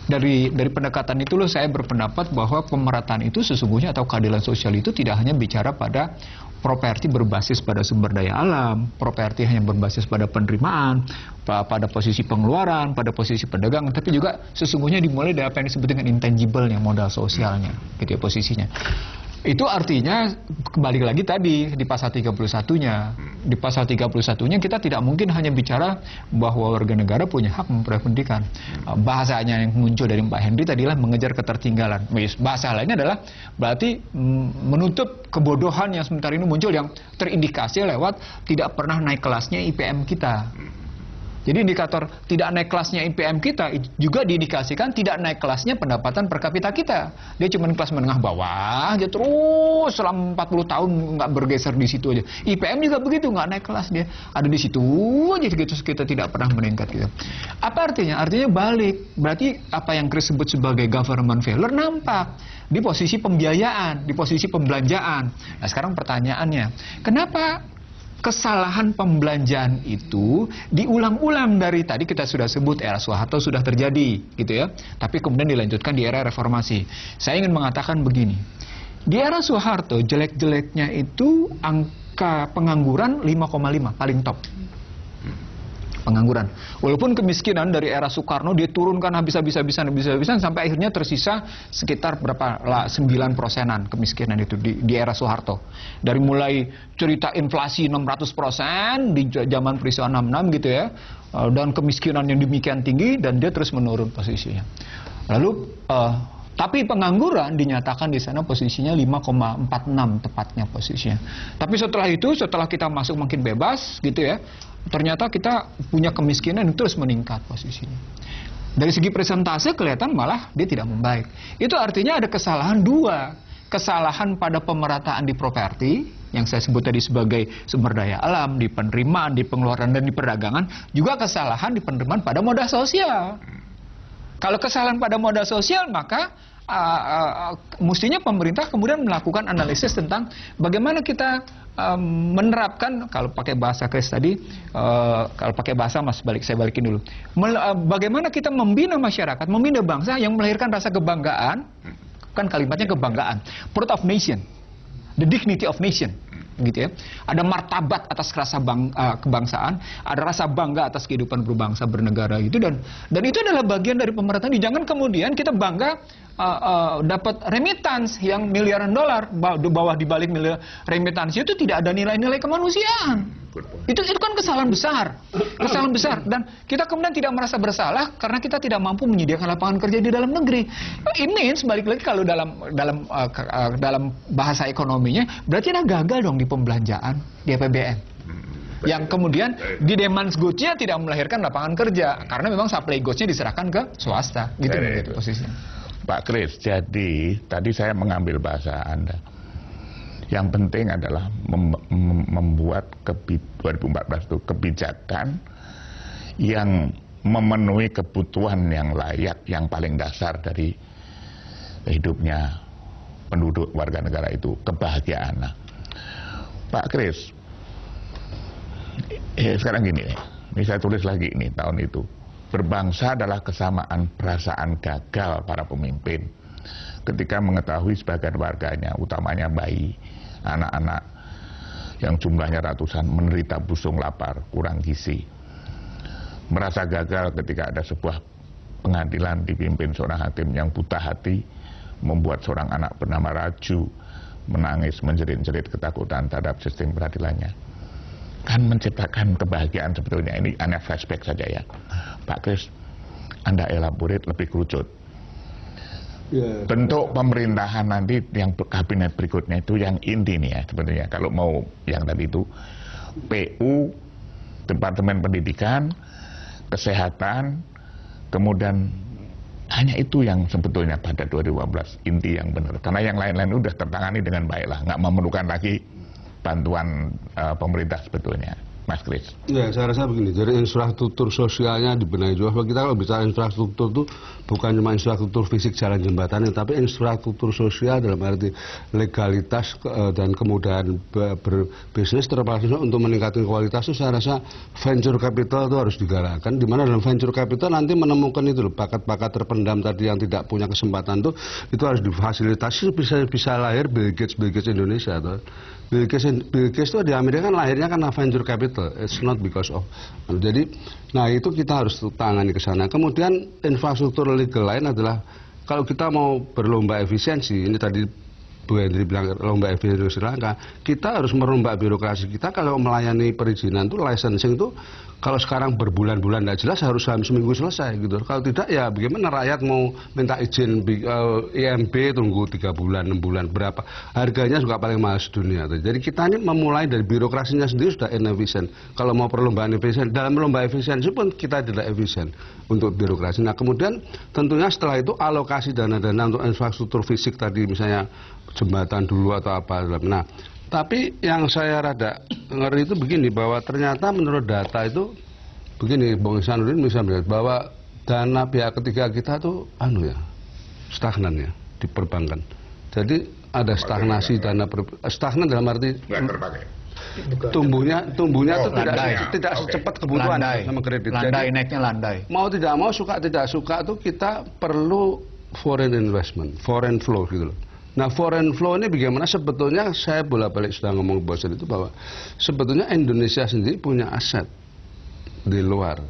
Dari pendekatan itu loh saya berpendapat bahwa pemerataan itu sesungguhnya atau keadilan sosial itu tidak hanya bicara pada properti berbasis pada sumber daya alam, properti hanya berbasis pada penerimaan, pada posisi pengeluaran, pada posisi perdagangan, tapi juga sesungguhnya dimulai dari apa yang disebut dengan intangible-nya, modal sosialnya, gitu ya posisinya. Itu artinya kembali lagi tadi di pasal 31-nya. Di pasal 31-nya kita tidak mungkin hanya bicara bahwa warga negara punya hak memperoleh pendidikan. Bahasanya yang muncul dari Mbak Henry tadilah mengejar ketertinggalan. Bahasa lainnya adalah berarti menutup kebodohan yang sementara ini muncul yang terindikasi lewat tidak pernah naik kelasnya IPM kita. Jadi indikator tidak naik kelasnya IPM kita juga diindikasikan tidak naik kelasnya pendapatan per kapita kita. Dia cuma kelas menengah bawah, dia terus selama 40 tahun nggak bergeser di situ aja. IPM juga begitu, nggak naik kelas dia. Ada di situ aja gitu, kita tidak pernah meningkat gitu. Apa artinya? Artinya balik. Berarti apa yang Chris sebut sebagai government failure nampak di posisi pembiayaan, di posisi pembelanjaan. Nah sekarang pertanyaannya, kenapa kesalahan pembelanjaan itu diulang-ulang dari tadi kita sudah sebut era Soeharto sudah terjadi gitu ya, tapi kemudian dilanjutkan di era reformasi. Saya ingin mengatakan begini, di era Soeharto jelek-jeleknya itu angka pengangguran 5,5 paling top pengangguran. Walaupun kemiskinan dari era Soekarno dia turunkan habis-habisan sampai akhirnya tersisa sekitar berapa 9%-an kemiskinan itu di era Soeharto. Dari mulai cerita inflasi 600% di zaman peristiwa 66 gitu ya. Dan kemiskinan yang demikian tinggi dan dia terus menurun posisinya. Lalu tapi pengangguran dinyatakan di sana posisinya 5,46 tepatnya posisinya. Tapi setelah itu, setelah kita masuk makin bebas gitu ya, ternyata kita punya kemiskinan yang terus meningkat posisinya. Dari segi presentase kelihatan malah dia tidak membaik. Itu artinya ada kesalahan dua. Kesalahan pada pemerataan di properti, yang saya sebut tadi sebagai sumber daya alam, di penerimaan, di pengeluaran, dan di perdagangan. Juga kesalahan di penerimaan pada modal sosial. Kalau kesalahan pada modal sosial, maka mestinya pemerintah kemudian melakukan analisis tentang bagaimana kita menerapkan, kalau pakai bahasa Chris tadi, kalau pakai bahasa Mas saya balikin dulu. Bagaimana kita membina masyarakat, membina bangsa yang melahirkan rasa kebanggaan, kan kalimatnya kebanggaan, proud of nation, the dignity of nation. Gitu ya. Ada martabat atas rasa kebangsaan, ada rasa bangga atas kehidupan berbangsa bernegara itu dan itu adalah bagian dari pemerataan. Jangan kemudian kita bangga dapat remittance yang miliaran dolar, bawah di balik remittance itu tidak ada nilai-nilai kemanusiaan. Itu kan kesalahan besar dan kita kemudian tidak merasa bersalah karena kita tidak mampu menyediakan lapangan kerja di dalam negeri. Ini balik lagi kalau dalam bahasa ekonominya berarti ada gagal dong di pembelanjaan di APBN. Yang kemudian di demand goods-nya tidak melahirkan lapangan kerja karena memang supply goods-nya diserahkan ke swasta gitu posisinya.
Pak Chris, jadi tadi saya mengambil bahasa Anda. Yang penting adalah membuat 2014 itu kebijakan yang memenuhi kebutuhan yang layak, yang paling dasar dari hidupnya penduduk warga negara itu, kebahagiaan. Nah, Pak Chris, sekarang gini, ini saya tulis lagi ini tahun itu. Berbangsa adalah kesamaan perasaan gagal para pemimpin ketika mengetahui sebagian warganya, utamanya bayi, anak-anak yang jumlahnya ratusan menderita busung lapar, kurang gizi. Merasa gagal ketika ada sebuah pengadilan dipimpin seorang hakim yang buta hati, membuat seorang anak bernama Raju menangis menjerit-jerit ketakutan terhadap sistem peradilannya. Kan menciptakan kebahagiaan sebetulnya. Ini hanya flashback saja ya. Pak Kris, Anda elaborate lebih kerucut.
Ya,
bentuk pemerintahan nanti yang kabinet berikutnya itu yang inti nih ya sebetulnya. Kalau mau yang tadi itu PU, Departemen Pendidikan, Kesehatan, kemudian hanya itu yang sebetulnya pada 2015 inti yang benar. Karena yang lain-lain udah tertangani dengan baik lah, nggak memerlukan lagi bantuan pemerintah sebetulnya. Mas Kris.
Ya, saya rasa begini, dari infrastruktur sosialnya dibenahi juga. Kita kalau bicara infrastruktur itu bukan cuma infrastruktur fisik jalan jembatan, tapi infrastruktur sosial dalam arti legalitas dan kemudahan berbisnis termasuk untuk meningkatkan kualitas itu saya rasa venture capital itu harus digalakkan. Di mana dalam venture capital nanti menemukan itu loh, bakat-bakat terpendam tadi yang tidak punya kesempatan itu harus difasilitasi bisa lahir Bill Gates Indonesia tuh. Bill Gates itu di Amerika kan lahirnya karena venture capital, it's not because of. Jadi, nah itu kita harus tangani ke sana. Kemudian infrastruktur legal lain adalah kalau kita mau berlomba efisiensi, ini tadi Bu Hendri bilang lomba efisiensi Sri Lanka, kita harus merombak birokrasi kita. Kalau melayani perizinan itu licensing itu kalau sekarang berbulan-bulan tidak jelas harus dalam seminggu selesai gitu. Kalau tidak ya bagaimana rakyat mau minta izin IMB tunggu 3 bulan, 6 bulan, berapa. Harganya juga paling mahal sedunia. Jadi kita ini memulai dari birokrasinya sendiri sudah inefisien. Kalau mau perlombaan efisien, dalam lomba efisiensi pun kita tidak efisien untuk birokrasi. Nah kemudian tentunya setelah itu alokasi dana-dana untuk infrastruktur fisik tadi misalnya jembatan dulu atau apa. Nah tapi yang saya rada ngeri itu begini, bahwa ternyata menurut data itu begini, Bung Ihsanuddin bisa melihat bahwa dana pihak ketiga kita tuh stagnan ya di perbankan. Jadi ada stagnasi dana stagnan dalam arti tumbuhnya tuh tidak secepat kebutuhan sama kredit.
Landai, naiknya landai.
Mau tidak mau, suka tidak suka tuh kita perlu foreign investment, foreign flow gitu loh. Nah foreign flow ini bagaimana sebetulnya saya bolak-balik sudah ngomong bosan itu bahwa sebetulnya Indonesia sendiri punya aset di luar.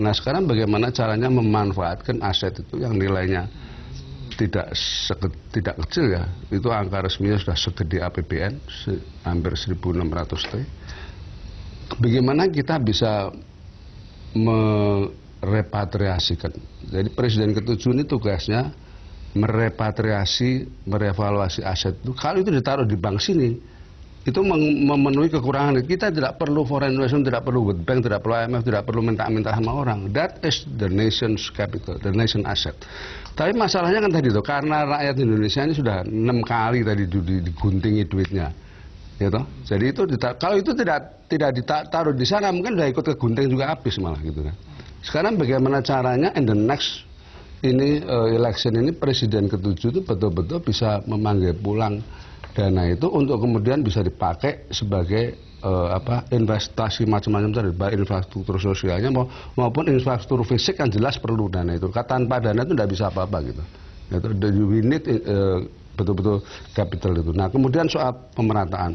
Nah sekarang bagaimana caranya memanfaatkan aset itu yang nilainya tidak kecil ya. Itu angka resminya sudah segede APBN, hampir 1.600 T. Bagaimana kita bisa merepatriasikan. Jadi Presiden ke-7 ini tugasnya merepatriasi, merevaluasi aset itu. Kalau itu ditaruh di bank sini, itu memenuhi kekurangan. Kita tidak perlu foreign investment, tidak perlu World Bank, tidak perlu IMF, tidak perlu minta-minta sama orang. That is the nation's capital, the nation asset. Tapi masalahnya kan tadi tuh, karena rakyat Indonesia ini sudah 6 kali tadi diguntingi duitnya. Ya toh? Jadi itu kalau itu tidak ditaruh di sana, mungkin sudah ikut kegunting juga habis malah gitu kan. Sekarang bagaimana caranya in the next election ini Presiden ke-7 itu betul-betul bisa memanggil pulang dana itu untuk kemudian bisa dipakai sebagai investasi macam-macam tadi, baik infrastruktur sosialnya maupun infrastruktur fisik yang jelas perlu dana itu. Tanpa dana itu tidak bisa apa-apa gitu. We need betul-betul capital itu. Nah kemudian soal pemerataan,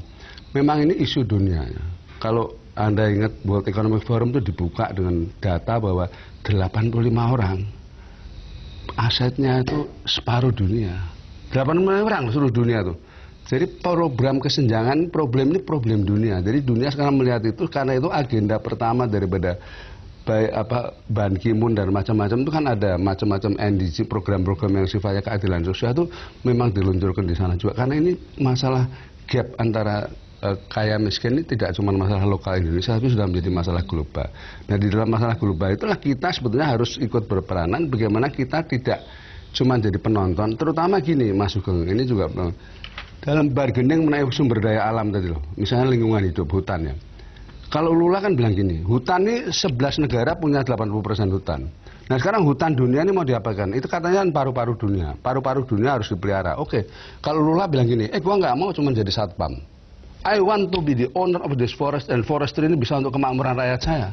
memang ini isu dunia ya. Kalau Anda ingat World Economic Forum itu dibuka dengan data bahwa 85 orang asetnya itu separuh dunia, 85 orang seluruh dunia tuh. Jadi program kesenjangan problem ini problem dunia. Jadi dunia sekarang melihat itu karena itu agenda pertama daripada Ban Ki-moon dan macam-macam itu kan ada macam-macam NDC, program-program yang sifatnya keadilan sosial itu memang diluncurkan di sana juga. Karena ini masalah gap antara kaya miskin ini tidak cuma masalah lokal Indonesia, tapi sudah menjadi masalah global. Nah di dalam masalah global itulah kita sebetulnya harus ikut berperanan. Bagaimana kita tidak cuma jadi penonton, terutama gini Mas Sugeng, ini juga dalam bargaining mengenai sumber daya alam tadi loh, misalnya lingkungan hidup, hutan ya. Kalau Lula kan bilang gini, hutan ini 11 negara punya 80% hutan. Nah sekarang hutan dunia ini mau diapakan? Itu katanya paru-paru dunia, paru-paru dunia harus dipelihara. Oke, kalau Lula bilang gini, gua nggak mau cuma jadi satpam. I want to be the owner of this forest, and forestry ini bisa untuk kemakmuran rakyat saya.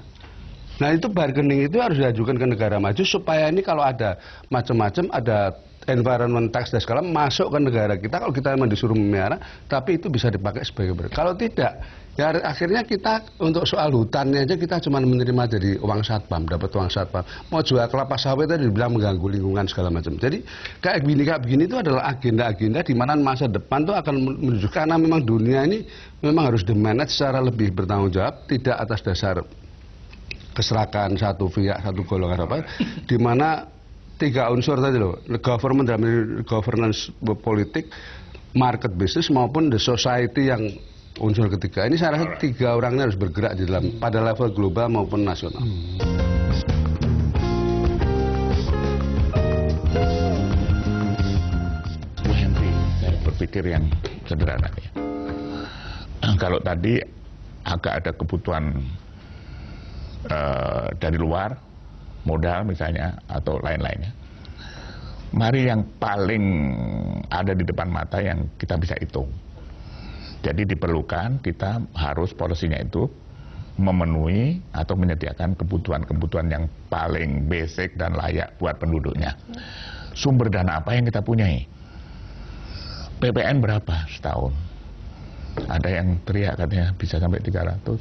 Nah itu bargaining itu harus diajukan ke negara maju supaya ini kalau ada macam-macam, ada environment tax dan segala masuk ke negara kita, kalau kita memang disuruh memelihara, tapi itu bisa dipakai sebagai kalau tidak, ya akhirnya kita untuk soal hutannya aja kita cuma menerima dari uang satpam, dapat uang satpam. Mau jual kelapa sawit tadi dibilang mengganggu lingkungan segala macam. Jadi kayak begini itu adalah agenda-agenda di mana masa depan tuh akan menuju, karena memang dunia ini memang harus di-manage secara lebih bertanggung jawab, tidak atas dasar keserakahan satu pihak, satu golongan apa, di mana 3 unsur tadi loh, government dalam governance politik, market business maupun the society yang unsur ketiga. Ini saya rasa 3 orangnya harus bergerak di dalam pada level global maupun nasional.
Bu Henry, saya berpikir yang sederhana ya. Kalau tadi agak ada kebutuhan dari luar, modal misalnya atau lain-lainnya. Mari yang paling ada di depan mata yang kita bisa hitung. Jadi diperlukan kita harus polisinya itu memenuhi atau menyediakan kebutuhan-kebutuhan yang paling basic dan layak buat penduduknya. Sumber dana apa yang kita punyai? PPN berapa setahun? Ada yang teriak katanya bisa sampai 300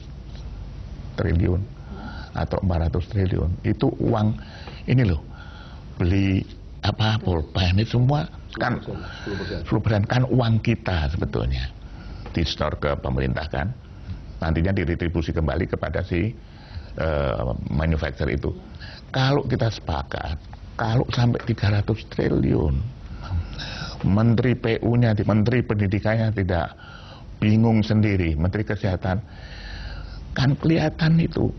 triliun atau 400 triliun. Itu uang ini loh, beli apa pulpen itu semua kan 10% kan uang kita sebetulnya, di store ke pemerintah kan, nantinya diretribusi kembali kepada si manufacturer itu. Kalau kita sepakat, kalau sampai 300 triliun, Menteri PU-nya, Menteri Pendidikannya tidak bingung sendiri, Menteri Kesehatan, kan kelihatan itu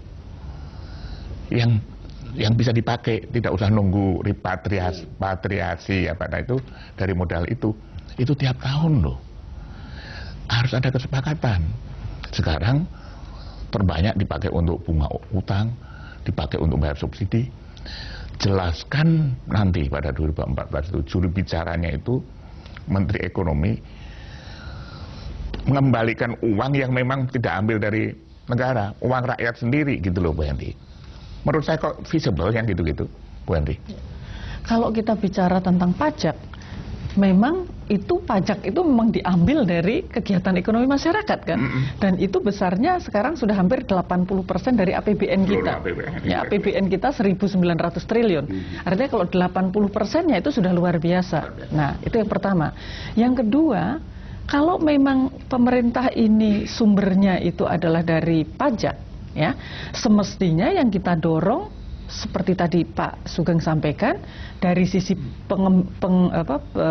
yang bisa dipakai, tidak usah nunggu repatriasi apa itu dari modal itu tiap tahun loh. Harus ada kesepakatan. Sekarang terbanyak dipakai untuk bunga utang, dipakai untuk bayar subsidi. Jelaskan nanti pada 2014 itu juru bicaranya itu Menteri Ekonomi mengembalikan uang yang memang tidak ambil dari negara, uang rakyat sendiri gitu loh Bu Henry. Menurut saya kok visible yang gitu-gitu, Bu Henry?
Kalau kita bicara tentang pajak, memang itu pajak itu memang diambil dari kegiatan ekonomi masyarakat kan, dan itu besarnya sekarang sudah hampir 80% dari APBN kita. Ya, APBN kita 1.900 triliun. Artinya kalau 80%-nya itu sudah luar biasa. Nah, itu yang pertama. Yang kedua, kalau memang pemerintah ini sumbernya itu adalah dari pajak, ya, semestinya yang kita dorong seperti tadi Pak Sugeng sampaikan, dari sisi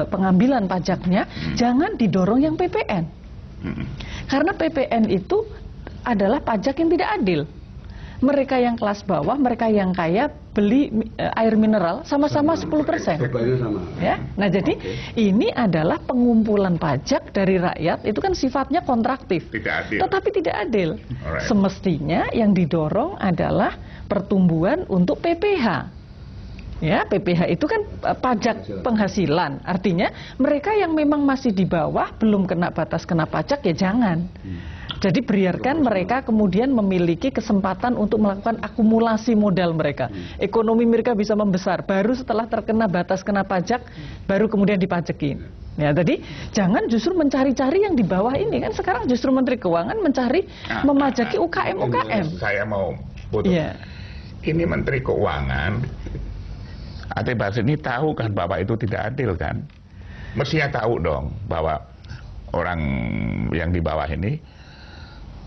pengambilan pajaknya jangan didorong yang PPN, karena PPN itu adalah pajak yang tidak adil. Mereka yang kelas bawah, mereka yang kaya beli air mineral sama-sama 10%. Ya, nah jadi ini adalah pengumpulan pajak dari rakyat, itu kan sifatnya kontraktif, tetapi tidak adil. Semestinya yang didorong adalah pertumbuhan untuk PPH. Ya, PPH itu kan pajak penghasilan. Artinya mereka yang memang masih di bawah, belum kena batas kena pajak, ya jangan. Jadi biarkan mereka kemudian memiliki kesempatan untuk melakukan akumulasi modal mereka. Ekonomi mereka bisa membesar, baru setelah terkena batas kena pajak, baru kemudian dipajekin. Ya, jadi jangan justru mencari-cari yang di bawah ini. Kan sekarang justru Menteri Keuangan mencari memajaki UKM-UKM.
Saya mau putus. Yeah. Ini Menteri Keuangan, Ate Basini tahu kan bahwa itu tidak adil kan? Mestinya tahu dong bahwa orang yang di bawah ini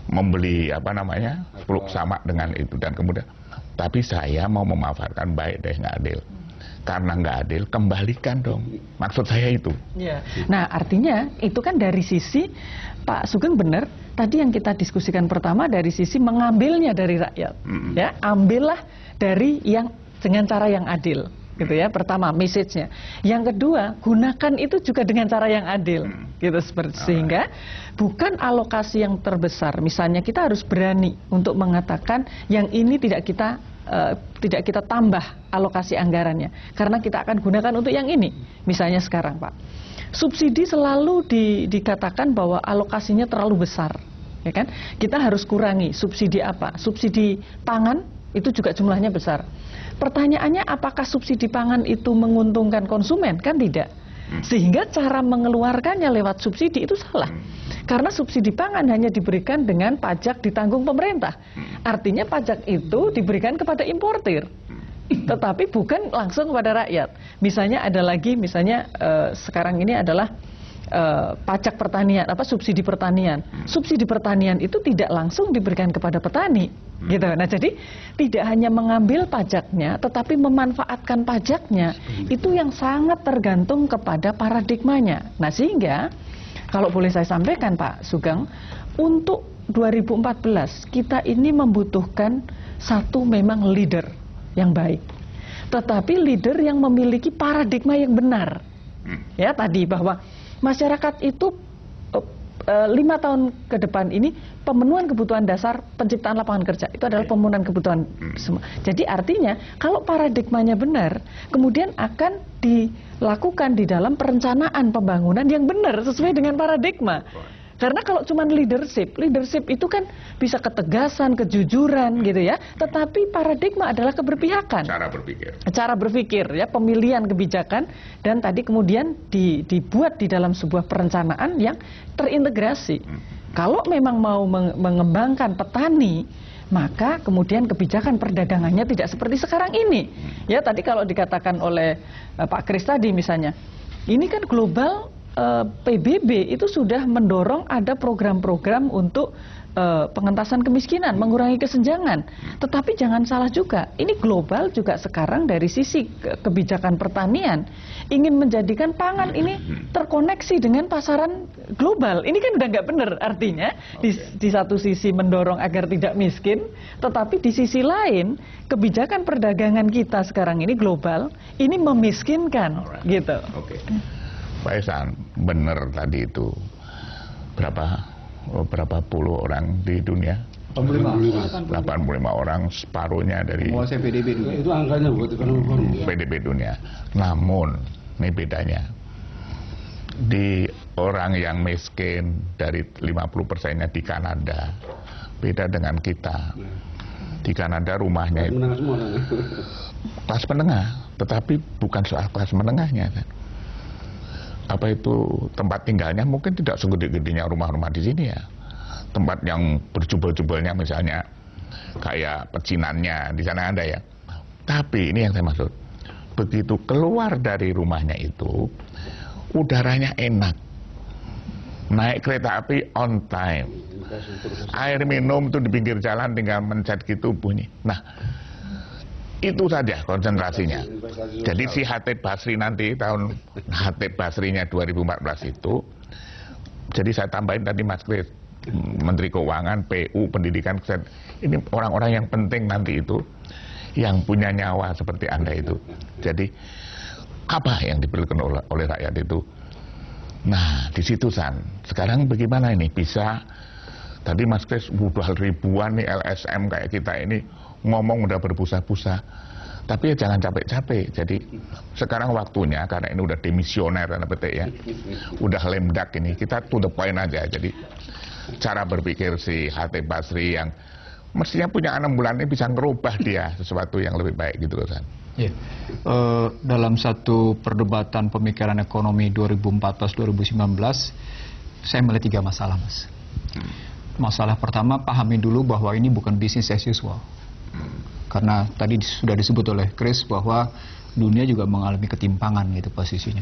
membeli sama dengan itu, dan kemudian tapi saya mau memanfaatkan baik deh, nggak adil. Karena nggak adil, kembalikan dong. Maksud saya itu. Ya.
Nah, artinya itu kan dari sisi Pak Sugeng benar. Tadi yang kita diskusikan pertama dari sisi mengambilnya dari rakyat. Ya, ambillah dari yang dengan cara yang adil. Gitu ya, pertama message-nya. Yang kedua, gunakan itu juga dengan cara yang adil, gitu, sehingga bukan alokasi yang terbesar. Misalnya kita harus berani untuk mengatakan yang ini tidak kita tambah alokasi anggarannya, karena kita akan gunakan untuk yang ini. Misalnya sekarang Pak, subsidi selalu dikatakan bahwa alokasinya terlalu besar, ya kan? Kita harus kurangi subsidi apa? Subsidi pangan. itu juga jumlahnya besar. Pertanyaannya, apakah subsidi pangan itu menguntungkan konsumen? Kan tidak. Sehingga cara mengeluarkannya lewat subsidi itu salah. Karena subsidi pangan hanya diberikan dengan pajak ditanggung pemerintah. Artinya pajak itu diberikan kepada importir, tetapi bukan langsung kepada rakyat. Misalnya ada lagi, misalnya sekarang ini adalah pajak pertanian, subsidi pertanian. Subsidi pertanian itu tidak langsung diberikan kepada petani, gitu. Nah, jadi tidak hanya mengambil pajaknya, tetapi memanfaatkan pajaknya. Itu yang sangat tergantung kepada paradigmanya. Nah, sehingga kalau boleh saya sampaikan, Pak Sugeng, untuk 2014 kita ini membutuhkan satu memang leader yang baik, tetapi leader yang memiliki paradigma yang benar. Ya, tadi bahwa masyarakat itu 5 tahun ke depan ini pemenuhan kebutuhan dasar, penciptaan lapangan kerja itu adalah pemenuhan kebutuhan semua. Jadi artinya kalau paradigmanya benar, kemudian akan dilakukan di dalam perencanaan pembangunan yang benar sesuai dengan paradigma. Karena kalau cuma leadership itu kan bisa ketegasan, kejujuran gitu ya. Tetapi paradigma adalah keberpihakan. Cara berpikir ya, pemilihan kebijakan, dan tadi kemudian dibuat di dalam sebuah perencanaan yang terintegrasi. Kalau memang mau mengembangkan petani, maka kemudian kebijakan perdagangannya tidak seperti sekarang ini. Ya, tadi kalau dikatakan oleh Pak Kris tadi misalnya, ini kan global. PBB itu sudah mendorong ada program-program untuk pengentasan kemiskinan, mengurangi kesenjangan. Tetapi jangan salah juga, ini global juga sekarang dari sisi kebijakan pertanian ingin menjadikan pangan ini terkoneksi dengan pasaran global. Ini kan udah nggak benar, artinya di satu sisi mendorong agar tidak miskin, tetapi di sisi lain kebijakan perdagangan kita sekarang ini global, ini memiskinkan, gitu.
Pak Ihsan, benar tadi itu berapa puluh orang di dunia? 85 orang, separuhnya dari
PDB dunia. Itu angkanya buat ekonomi forum.
PDB dunia. Namun, ini bedanya. Di orang yang miskin dari 50%-nya di Kanada, beda dengan kita. Di Kanada rumahnya itu kelas menengah, tetapi bukan soal kelas menengahnya kan. Apa itu tempat tinggalnya mungkin tidak segede-gedenya rumah-rumah di sini ya. Tempat yang berjubel-jubelnya misalnya kayak pecinannya di sana ada ya. Tapi ini yang saya maksud, begitu keluar dari rumahnya itu udaranya enak, naik kereta api on time, air minum tuh di pinggir jalan tinggal mencet gitu bunyi. Nah, itu saja konsentrasinya. Jadi si Khatib Basri nanti tahun Khatib Basrinya 2014 itu, jadi saya tambahin tadi Mas Kris, Menteri Keuangan, PU, Pendidikan, ini orang-orang yang penting nanti itu, yang punya nyawa seperti Anda itu. Jadi apa yang diperlukan oleh rakyat itu? Nah, di situ sekarang bagaimana ini bisa? Tadi Mas Kris udah ribuan nih LSM kayak kita ini ngomong udah berbusa-busa, tapi ya jangan capek-capek. Jadi sekarang waktunya, karena ini udah demisioner dan petik ya, udah lemdak ini, kita to the point aja. Jadi cara berpikir si Khatib Basri yang mestinya punya 6 bulan ini bisa ngerubah dia sesuatu yang lebih baik gitu loh San.
Ya. Dalam satu perdebatan pemikiran ekonomi 2014-2019, saya melihat 3 masalah, Mas. Masalah pertama, pahami dulu bahwa ini bukan bisnis as usual. Karena tadi sudah disebut oleh Kris bahwa dunia juga mengalami ketimpangan gitu posisinya.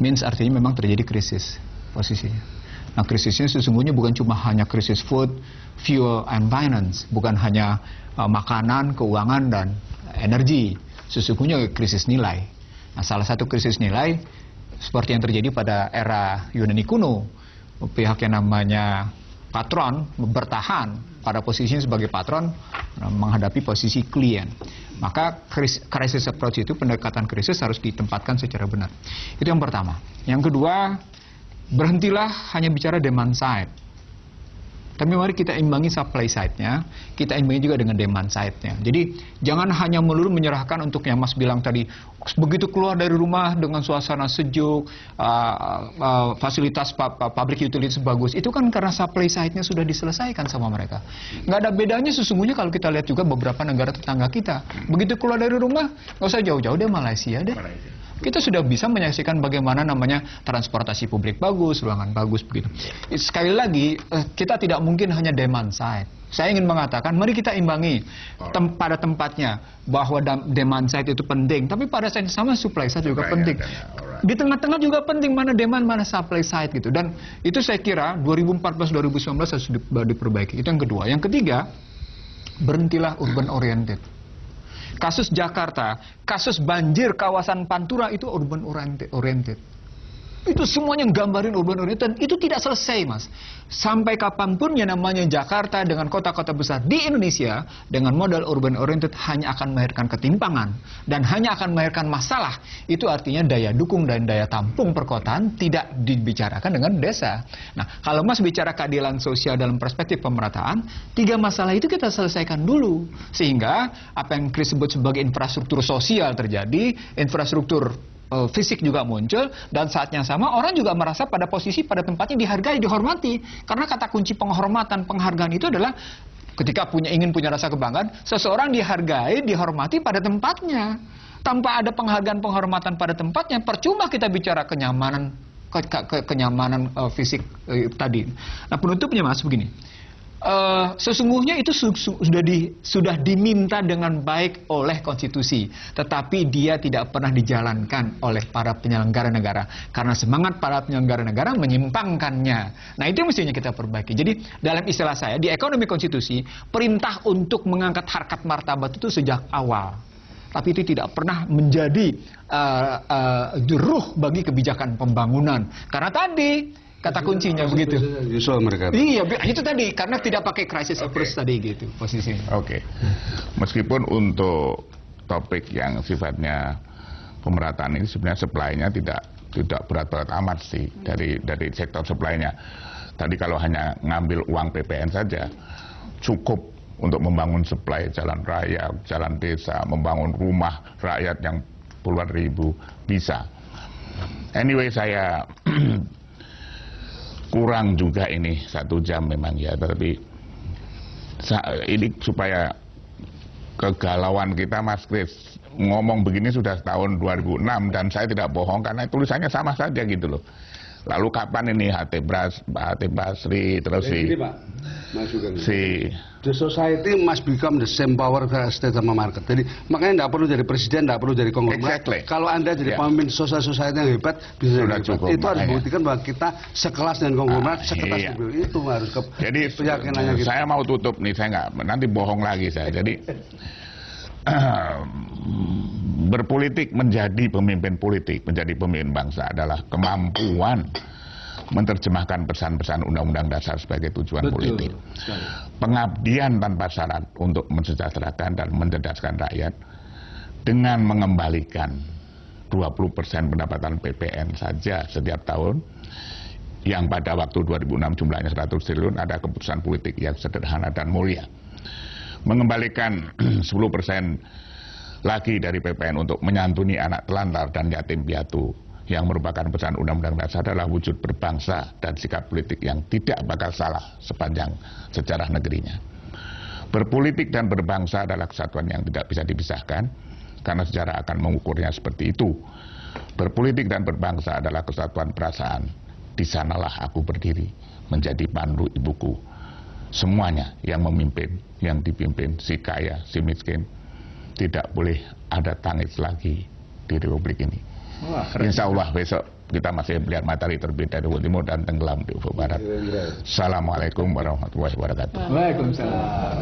Means artinya memang terjadi krisis posisinya. Nah, krisisnya sesungguhnya bukan cuma hanya krisis food, fuel, and finance, bukan hanya makanan, keuangan, dan energi. Sesungguhnya krisis nilai. Nah, salah satu krisis nilai seperti yang terjadi pada era Yunani kuno, pihak yang namanya patron bertahan pada posisinya sebagai patron menghadapi posisi klien. Maka crisis approach itu, pendekatan krisis harus ditempatkan secara benar. Itu yang pertama. Yang kedua, berhentilah hanya bicara demand side. Tapi mari kita imbangi supply side-nya, kita imbangi juga dengan demand side-nya. Jadi jangan hanya melulu menyerahkan untuk yang Mas bilang tadi, begitu keluar dari rumah dengan suasana sejuk, fasilitas public utilities bagus, itu kan karena supply side-nya sudah diselesaikan sama mereka. Nggak ada bedanya sesungguhnya kalau kita lihat juga beberapa negara tetangga kita. Begitu keluar dari rumah, nggak usah jauh-jauh deh, Malaysia deh. Kita sudah bisa menyaksikan bagaimana namanya transportasi publik bagus, ruangan bagus begitu. Sekali lagi, kita tidak mungkin hanya demand side. Saya ingin mengatakan, mari kita imbangi pada tempatnya bahwa demand side itu penting, tapi pada saat sama supply side juga penting. Di tengah-tengah juga penting mana demand, mana supply side gitu. Dan itu saya kira 2014-2019 harus diperbaiki. Itu yang kedua. Yang ketiga, berhentilah urban oriented. Kasus Jakarta, kasus banjir kawasan Pantura itu urban oriented. Itu semuanya gambarin urban oriented, dan itu tidak selesai, Mas. Sampai kapanpun yang namanya Jakarta dengan kota-kota besar di Indonesia dengan modal urban oriented hanya akan melahirkan ketimpangan dan hanya akan melahirkan masalah. Itu artinya daya dukung dan daya tampung perkotaan tidak dibicarakan dengan desa. Nah, kalau Mas bicara keadilan sosial dalam perspektif pemerataan, 3 masalah itu kita selesaikan dulu. Sehingga apa yang Chris sebut sebagai infrastruktur sosial terjadi, infrastruktur fisik juga muncul, dan saat yang sama orang juga merasa pada posisi, pada tempatnya dihargai, dihormati. Karena kata kunci penghormatan, penghargaan itu adalah ketika ingin punya rasa kebanggaan, seseorang dihargai, dihormati pada tempatnya. Tanpa ada penghargaan, penghormatan pada tempatnya, percuma kita bicara kenyamanan fisik tadi. Nah, penutupnya, Mas, begini. Sesungguhnya itu sudah diminta dengan baik oleh konstitusi, tetapi dia tidak pernah dijalankan oleh para penyelenggara negara karena semangat para penyelenggara negara menyimpangkannya. Nah, itu mestinya kita perbaiki. Jadi dalam istilah saya di ekonomi konstitusi, perintah untuk mengangkat harkat martabat itu sejak awal, tapi itu tidak pernah menjadi ruh bagi kebijakan pembangunan karena tadi kata kuncinya begitu. Iya, itu tadi karena tidak pakai crisis approach tadi gitu posisinya.
Oke. Meskipun untuk topik yang sifatnya pemerataan ini sebenarnya supply-nya tidak berat-berat amat sih dari sektor supply-nya. Tadi kalau hanya ngambil uang PPN saja cukup untuk membangun supply jalan raya, jalan desa, membangun rumah rakyat yang puluhan ribu bisa. Anyway, saya kurang juga ini 1 jam memang ya, tapi ini supaya kegalauan kita, Mas Chris, ngomong begini sudah tahun 2006 dan saya tidak bohong karena tulisannya sama saja gitu loh. Lalu kapan ini HT Basri terus
the society must become the same power as state sama market. Jadi makanya nggak perlu jadi presiden, nggak perlu jadi konglomerat.
Exactly.
Kalau Anda jadi pemimpin society yang hebat, bisa
sudah
hebat.
Cukup,
itu harus dibuktikan bahwa kita sekelas dengan konglomerat, sekelas itu harus
jadi
keyakinannya gitu.
Saya mau tutup nih, saya nggak nanti bohong lagi saya. Jadi berpolitik, menjadi pemimpin politik, menjadi pemimpin bangsa adalah kemampuan menerjemahkan pesan-pesan Undang-Undang Dasar sebagai tujuan politik. Pengabdian tanpa syarat untuk mensejahterakan dan mencerdaskan rakyat dengan mengembalikan 20% pendapatan PPN saja setiap tahun, yang pada waktu 2006 jumlahnya 100 triliun, ada keputusan politik yang sederhana dan mulia. Mengembalikan 10% lagi dari PPN untuk menyantuni anak telantar dan yatim piatu, yang merupakan pesan Undang-Undang Dasar adalah wujud berbangsa dan sikap politik yang tidak bakal salah sepanjang sejarah negerinya. Berpolitik dan berbangsa adalah kesatuan yang tidak bisa dipisahkan, karena sejarah akan mengukurnya seperti itu. Berpolitik dan berbangsa adalah kesatuan perasaan. Di sanalah aku berdiri, menjadi pandu ibuku. Semuanya yang memimpin, yang dipimpin, si kaya, si miskin, tidak boleh ada tangis lagi di Republik ini. Insya Allah besok kita masih melihat matahari terbit dari ufuk timur dan tenggelam di ufuk barat. Assalamualaikum warahmatullahi wabarakatuh.
Waalaikumsalam.